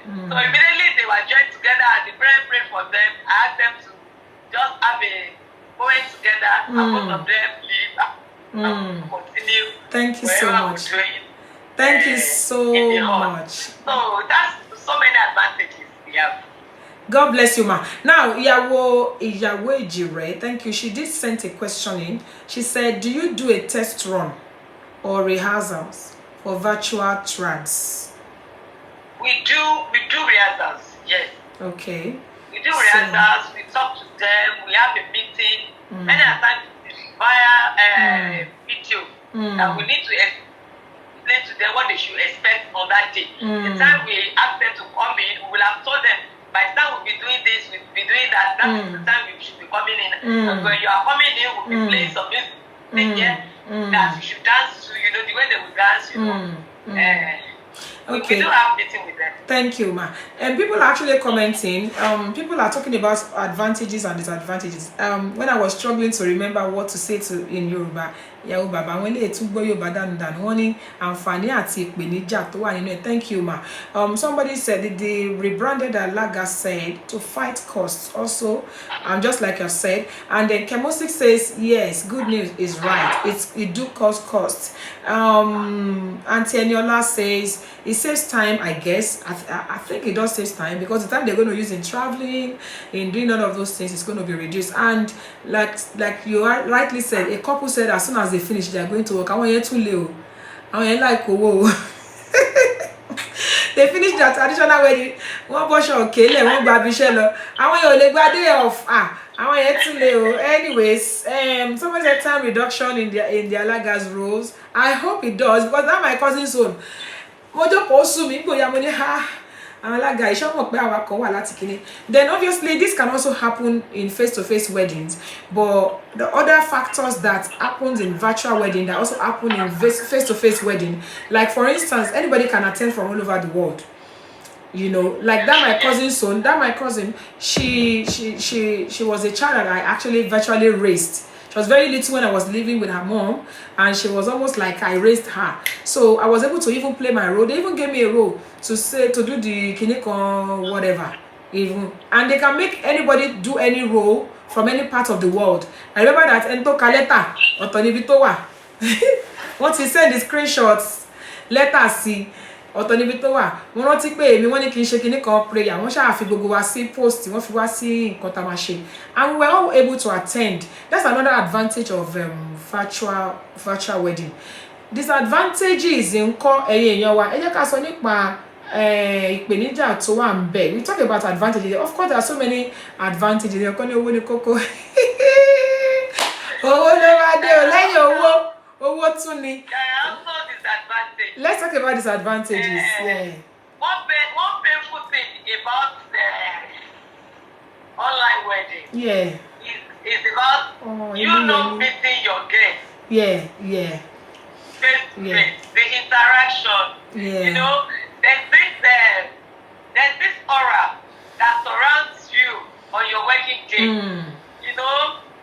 So immediately they were joined together, and the parents prayed for them. I asked them to just have a moment together, and both of them leave and continue. Thank you so much. Thank you so much. So that's so many advantages we have. God bless you, ma. Now, Ìyàwó Ejire, thank you. She did send a question in. She said, "Do you do a test run or rehearsals for virtual trads? We do rehearsals, yes. Okay. We do rehearsals, we talk to them, we have a meeting, many times via video, and we need to explain to them what they should expect on that day. The time we ask them to come in, we will have told them, by the time we'll be doing this, we'll be doing that, that is the time we should be coming in. And when you are coming in, we'll be playing some music here that you should dance to, you know, the way they will dance, you know. Okay. We do have meeting with them. Thank you, ma. And people are actually commenting. People are talking about advantages and disadvantages. When I was struggling to remember what to say to in Yoruba, when they took Yoruba dan warning and Fanny àti ìpèníjà tó wà nínú ẹ̀. Thank you, ma. Somebody said that the rebranded Alaga said to fight costs also, just like you said. And then Chemostic says yes, good news is right. It do cost costs. Auntie Eniola says it saves time, I guess. I think it does save time because the time they're going to use in traveling, in doing all of those things, is going to be reduced. And like you rightly said, a couple said as soon as they finish, they are going to work. I want you to live. I want you like whoa. They finished their traditional wedding. One portion okay, one baby shell. I want you to day off. I want you to live. Anyways, somebody said time reduction in their Laga's rules. I hope it does because that's my cousin's son. Then obviously this can also happen in face-to-face weddings, but the other factors that happens in virtual wedding that also happen in face-to-face wedding, like for instance, anybody can attend from all over the world, you know, like my cousin, she was a child that I actually virtually raised. She was very little when I was living with her mom, and she was almost like I raised her. So I was able to even play my role. They even gave me a role to do the kinikon whatever. And they can make anybody do any role from any part of the world. I remember that Ento Kaleta Otonibitowa. Once he sent the screenshots, let us see. Otonibitowa. Wọ́n rántí pé èmi wọ́n ní kí n ṣe kíní kan prayer. Wọ́n ṣáà fi gbogbo wa sí post, wọ́n fi wá sí nǹkan tá máa ṣe. And we were all able to attend. That's another advantage of virtual wedding. Disadvantages ńkọ́ ẹ̀yin èèyàn wa. Ẹ jẹ́ ká sọ nípa ìpèníjà tó wà ńbẹ̀. We talk about advantages. Of course, there are so many advantages. Ẹ̀kọ́ ní owó ní kókó. Owó ló wá dé o, lẹ́yìn owó tún ni. There are also disadvantages. Let's talk about disadvantages. One painful thing about online wedding is about meeting your guests. Face to face, the interaction. You know, there's this aura that surrounds you on your wedding day. You know,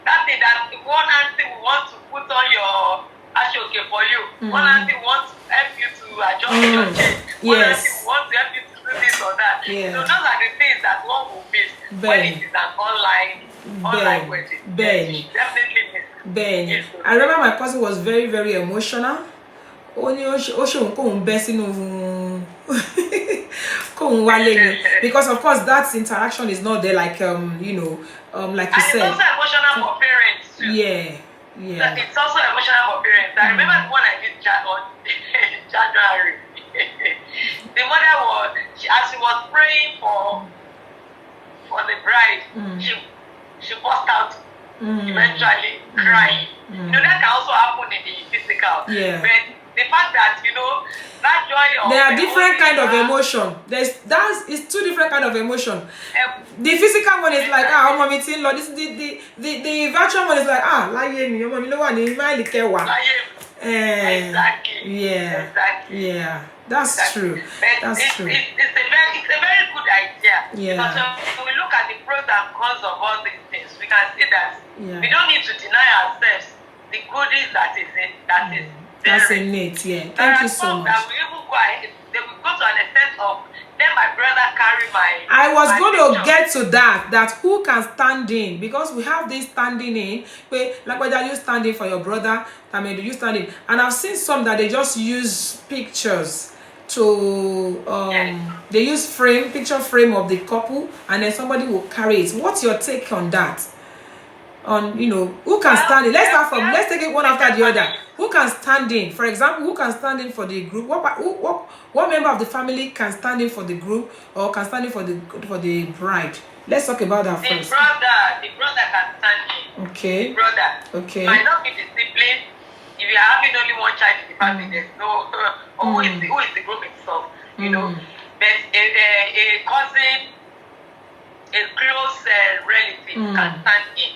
that thing that one auntie will want to put on your ashoke for you. One auntie wants to help you to adjust your chair. One auntie wants to help you to do this or that. So those are the things that one will miss when it is an online wedding. Definitely miss. I remember my cousin was very, very emotional. Because of course that interaction is not there, like you know, like you said. It's also emotional for parents too. It's also emotional for parents. I remember the one I did on January. The mother was, as she was praying for the bride, she burst out eventually crying. You know, that can also happen in the physical. But the fact that, you know, that joy of there are different kind of emotion. It's two different kind of emotion. The physical one is like mommy tin Lord. This the virtual one is like láyé mi ọmọ mi ló wà ní máìlì kẹwàá. Exactly. That's true. It's a very good idea. Because when we look at the pros and cons of all these things, we can see that we don't need to deny ourselves the goodies that is that's innate. Thank you so much. That we even go ahead, they will go to an extent of then my brother carry my. I was going to get to that who can stand in, because we have this standing in. Like whether you stand in for your brother, I mean, do you stand in? And I've seen some that they just use pictures to they use picture frame of the couple, and then somebody will carry it. What's your take on that? on, you know, who can stand in. Let's take it one after the other. Who can stand in? For example, who can stand in for the group? What member of the family can stand in for the group or can stand in for the bride? Let's talk about that first. The brother can stand in. Okay. The brother. Okay. Might not be disciplined. If you are having only one child in the family, there's no who is the group itself, you know. But a cousin, a close relative can stand in.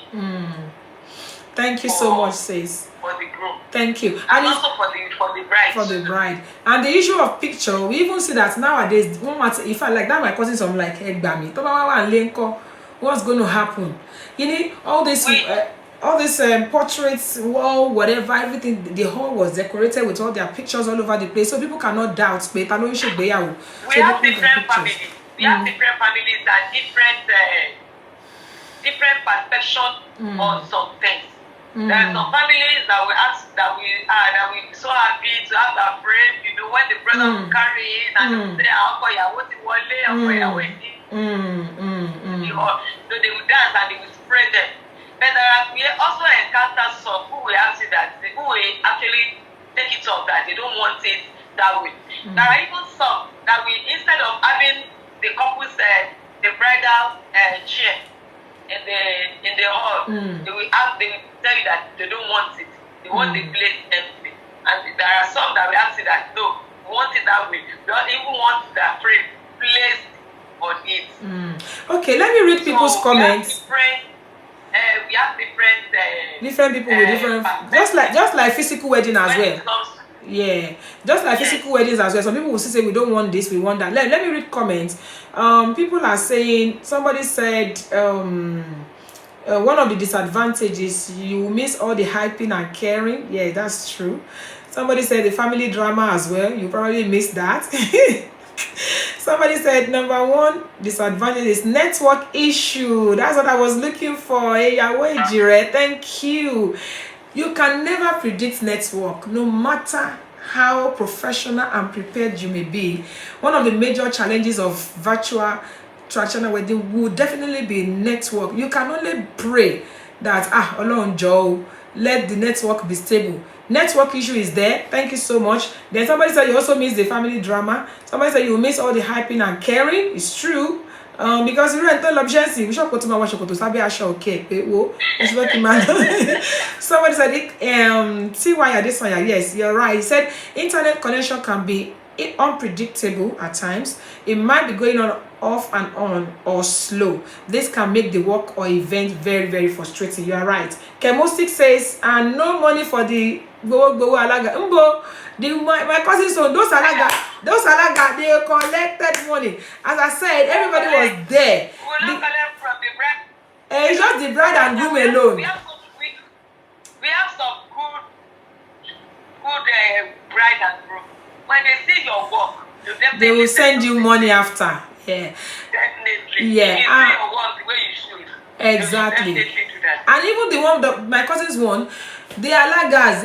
Thank you so much, sis. For the group. Thank you. And also for the bride. For the bride. And the issue of picture, we even see that nowadays, if I like that, my cousins, I'm like, hey, Bami, what's going to happen? You know, all this portraits, wall, whatever, everything, the hall was decorated with all their pictures all over the place, so people cannot doubt. We have different families. We have different families and different perception on some things. There are some families that we so happy to have that frame, you know, when the brother will carry it and they will say, so they will dance and they will spray them. But we also encounter some who will actually take it off, that they don't want it that way. There are even some that we, instead of having the couple's the bridal chair in the hall, they will tell you that they don't want it. They want the place empty. And there are some that we ask you that no, we want it that way. We don't even want the frame placed on it. Okay, let me read people's comments. We have different people with different, just like physical wedding as well. Yeah, just like physical weddings as well. Some people will say we don't want this, we want that. Let me read comments. People are saying, somebody said one of the disadvantages, you miss all the hyping and caring. Yeah, that's true. Somebody said the family drama as well, you probably miss that. Somebody said number one disadvantage is network issue. That's what I was looking for. Hey, Jire, thank you. You can never predict network, no matter how professional and prepared you may be. One of the major challenges of virtual traditional wedding will definitely be network. You can only pray that Olorun Joe, let the network be stable. Network issue is there. Thank you so much. Then somebody said you also miss the family drama. Somebody said you miss all the hyping and caring. It's true. Because you rent all options, we should go to my watch to Sabi Asha. Okay, it's working, man. Somebody said, see why you're this one. Yes, you're right. He said internet connection can be unpredictable at times. It might be going on off and on or slow. This can make the work or event very, very frustrating. You are right. Chemostic says, and no money for the alaga. My cousins, so those alaga, they collected money. As I said, everybody was there. It's just the bride and groom alone. We have some good bride and groom. When they see your work, they will send you money after. Yeah. Definitely. Yeah. You do your work the way you should. Exactly. You definitely do that. And even the one my cousins one, they are laggers.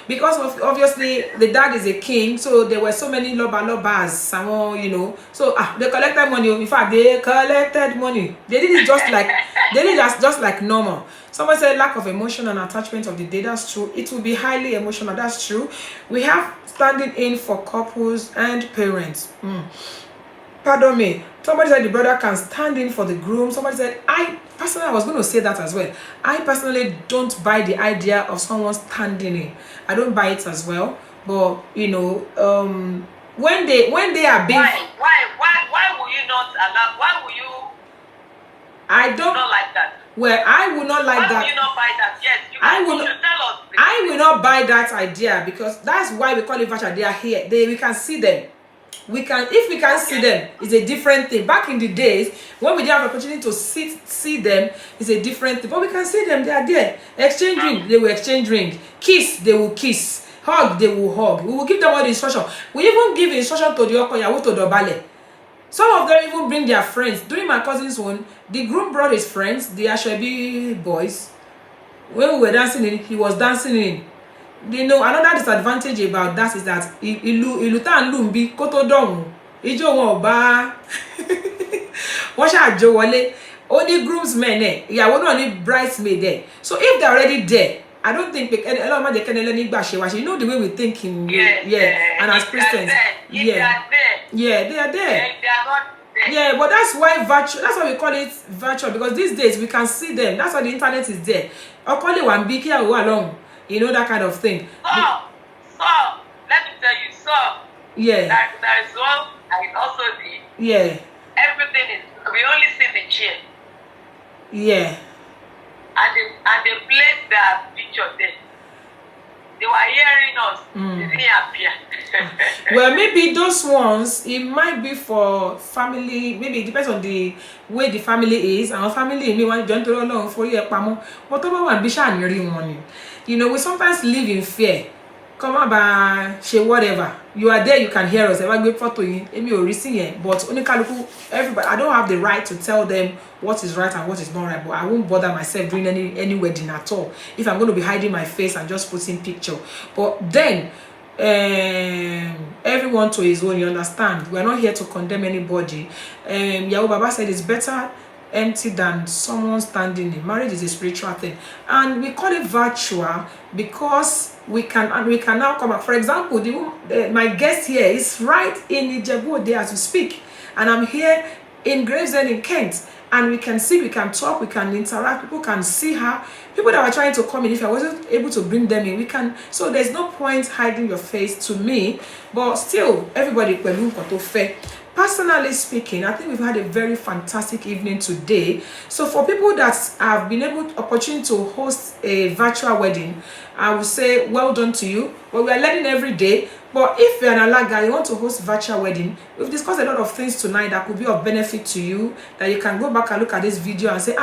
Because obviously the dad is a king, so there were so many lobas, someone, you know. So they collected money. In fact, they collected money. They did it just like normal. Someone said lack of emotion and attachment of the day. That's true. It will be highly emotional. That's true. We have standing in for couples and parents. Pardon me. Somebody said the brother can stand in for the groom. Somebody said, I was going to say that as well. I personally don't buy the idea of someone standing in. I don't buy it as well. But, you know, when they are being... Why will you not allow... Why will you... I don't... not like that? Well, I would not like that. Why will you not buy that? Yes, you should tell us. I will not buy that idea because that's why we call it virtual. They are here. We can see them. If we can see them, it's a different thing. Back in the days when we didn't have the opportunity to see them, it's a different thing. But we can see them, they are there. Exchange ring, they will exchange ring. Kiss, they will kiss. Hug, they will hug. We will give them all the instruction. We even give instruction to the Okoyawo to the ballet. Some of them even bring their friends. During my cousin's one, the groom brought his friends, the Ashebi boys. When we were dancing in, he was dancing in. You know, another disadvantage about that is that ilu tan lumbi koto dohun ijo won ba won sha jo wole only groomsmen ìyàwó náà ní bridesmaid there. So if they're already there, I don't think you know the way we think in and as Christians, they are there. They are not there. Yeah, but that's why virtual, that's why we call it virtual, because these days we can see them. That's why the internet is there. Or call it one big here along, you know, that kind of thing. So let me tell you, there is one I also did. Yeah. Everything is, we only see the chair. Yeah. And they placed their picture there. They were hearing us. They didn't appear. Well, maybe those ones, it might be for family. Maybe it depends on the way the family is. Our family, me want to do along for you, pamo. Whatever one be sure money. You know, we sometimes live in fear. Come on, by she whatever. You are there, you can hear us. Ever good photo in but only everybody. I don't have the right to tell them what is right and what is not right. But I won't bother myself doing any wedding at all. If I'm going to be hiding my face and just putting picture. But then everyone to his own. You understand? We're not here to condemn anybody. Yahoo Baba said it's better empty than someone standing in. Marriage is a spiritual thing, and we call it virtual because we can now come back. For example, my guest here is right in Ijebu as we speak, and I'm here in Gravesend in Kent, and we can see, we can talk, we can interact. People can see her. People that are trying to come in, if I wasn't able to bring them in, we can. So there's no point hiding your face to me, but still everybody personally speaking, I think we've had a very fantastic evening today. So for people that have been opportunity to host a virtual wedding, I would say well done to you. But we are learning every day. But if you're an alaga, you want to host virtual wedding, we've discussed a lot of things tonight that could be of benefit to you, that you can go back and look at this video and say,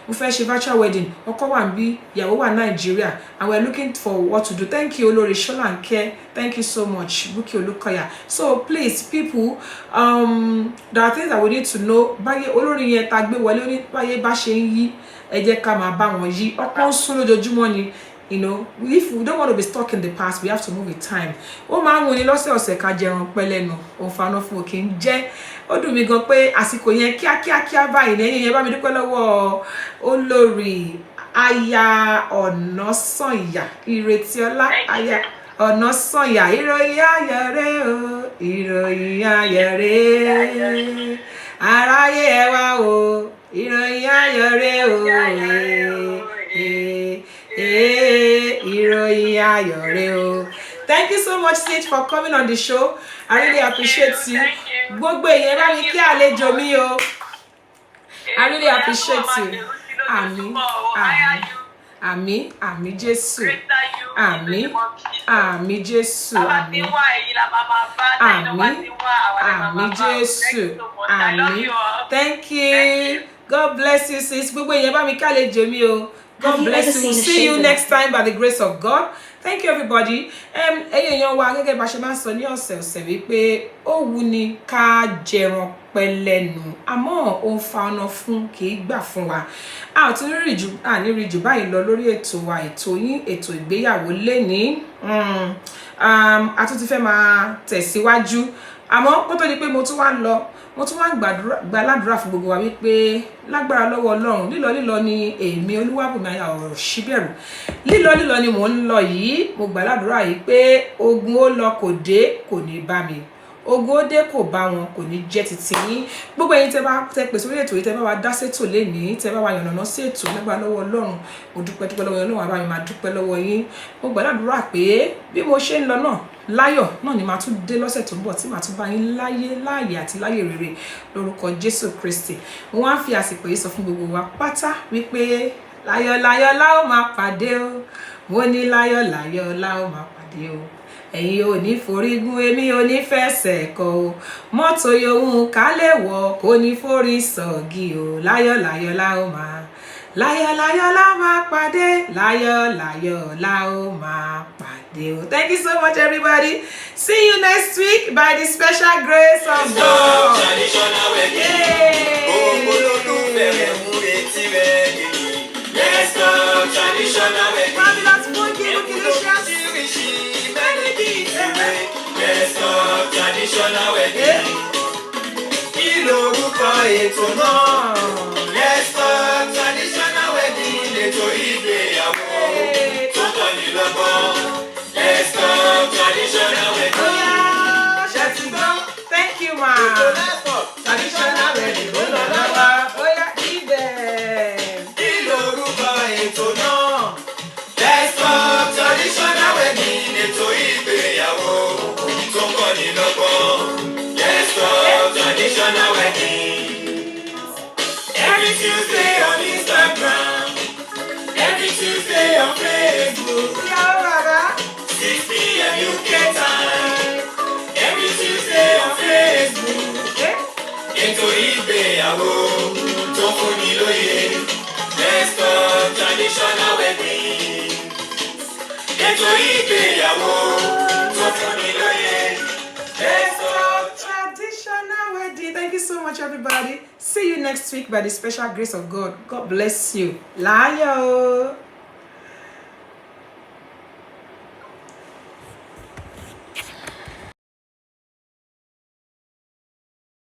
we finish a virtual wedding, Nigeria, and we're looking for what to do. Thank you, Olori Shola and Care. Thank you so much, Buki Olukoya. So please, people, there are things that we need to know. You know, if we don't want to be stuck in the past, we have to move with time. Oh man, when you lost your sekajeron peleno, o fano fun kin je. O dùn mí gan pé àsìkò yẹn kíá báyìí lẹ́yìn yẹn bá mi dúpẹ́ lọ́wọ́ Olórí Aya Ọ̀nàsànyà, Ìrètíọlá Aya Ọ̀nàsànyà, ìròyìn ayọ̀ rẹ̀ o, ìròyìn ayọ̀ rẹ̀. Aráyé ẹ wá o, ìròyìn ayọ̀ rẹ̀ o. Thank you so much, Sid, for coming on the show. I really appreciate you. I really appreciate you. Ami Jesu. Ami Jesu. Ami Jesu. Ami. Thank you. God bless you, sis. God bless you. See you next time by the grace of God. Thank you, everybody. Gẹ́gẹ́ bá ṣe máa sọ ní ọ̀sẹ̀ wípé ó wù ní ká jẹran pẹlẹ́nu, àmọ́ ó ń fa ọ̀nà fún kì í gbà fún wa. A ò tún ní rí jù báyìí lọ lórí ètò wa, ètò yín, ètò ìgbéyàwó lénìí. A tún ti fẹ́ máa tẹ̀síwájú, àmọ́ kó tó di pé mo tún wá gbàládùra fún gbogbo wa wípé lágbára lọ́wọ́ Ọlọ́run, lílọ ni èmi Olúwabùnmi Aya Ọ̀ṣíbẹ̀rù, lílọ ni mò ń lọ yìí. Mo gbàládùra yìí pé ogun ó lọ kò dé kò ní bá mi, ogun ó dé kò bá wọn kò ní jẹ́ titi yín. Gbogbo ẹ̀yin tẹ́ bá pè sórí ètò yìí, tẹ́ bá wa dá sétò lénìí, tẹ́ bá wa yànnàná sí ètò, lágbára lọ́wọ́ Ọlọ́run. Mo dúpẹ́ lọ́wọ́ Ọlọ́run, àbá mi máa dúpẹ́ lọ́wọ́ yín. Mo gbàládùra pé bí mo ṣe ń lọ náà láyọ̀ náà ni màá tún dé lọ́sẹ̀ tó ń bọ̀, tí màá tún bá yín láàyè àti láyè rere lórúkọ Jésù Kristi. Mo wá ń fi àsìkò yìí sọ fún gbogbo wa pátá wípé láyọ̀ la ó máa pàdé o. Mo ní láyọ̀ la ó máa pàdé o. Ẹ̀yin ò ní forígun, èmi ò ní fẹsẹ̀ kọ o. Mọ́tò yòówù ká lè wọ̀ kò ní forí sọ̀gì o. Láyọ̀ la ó máa pàdé. Láyọ̀ la ó máa pàdé. Thank you so much, everybody. See you next week by the special grace of God. Traditional wedding. Fabulous food, delicious. Let's go traditional wedding. Kí lorúkọ ètò náà? Let's go. lọ́gbọ́n. Let's talk traditional wedding. Oya, ṣe ti gbọ́. Thank you, ma. Traditional wedding ló lọ lọ́wọ́. Oya, ibẹ̀. Kí lorúkọ ètò náà? Let's talk traditional wedding. Ètò ìgbéyàwó tó ń kọ́ni lọ́gbọ́n. Let's talk traditional wedding. Every Tuesday on Instagram. Every Tuesday on Facebook. Ìyàwó bàbá. 6 p.m. UK time. Every Tuesday on Facebook. Ètò ìgbéyàwó tó fúnni lóye. Let's talk traditional wedding. Ètò ìgbéyàwó tó fúnni lóye. Let's talk Traditional wedding. Thank you so much, everybody. See you next week by the special grace of God. God bless you. Láyọ̀.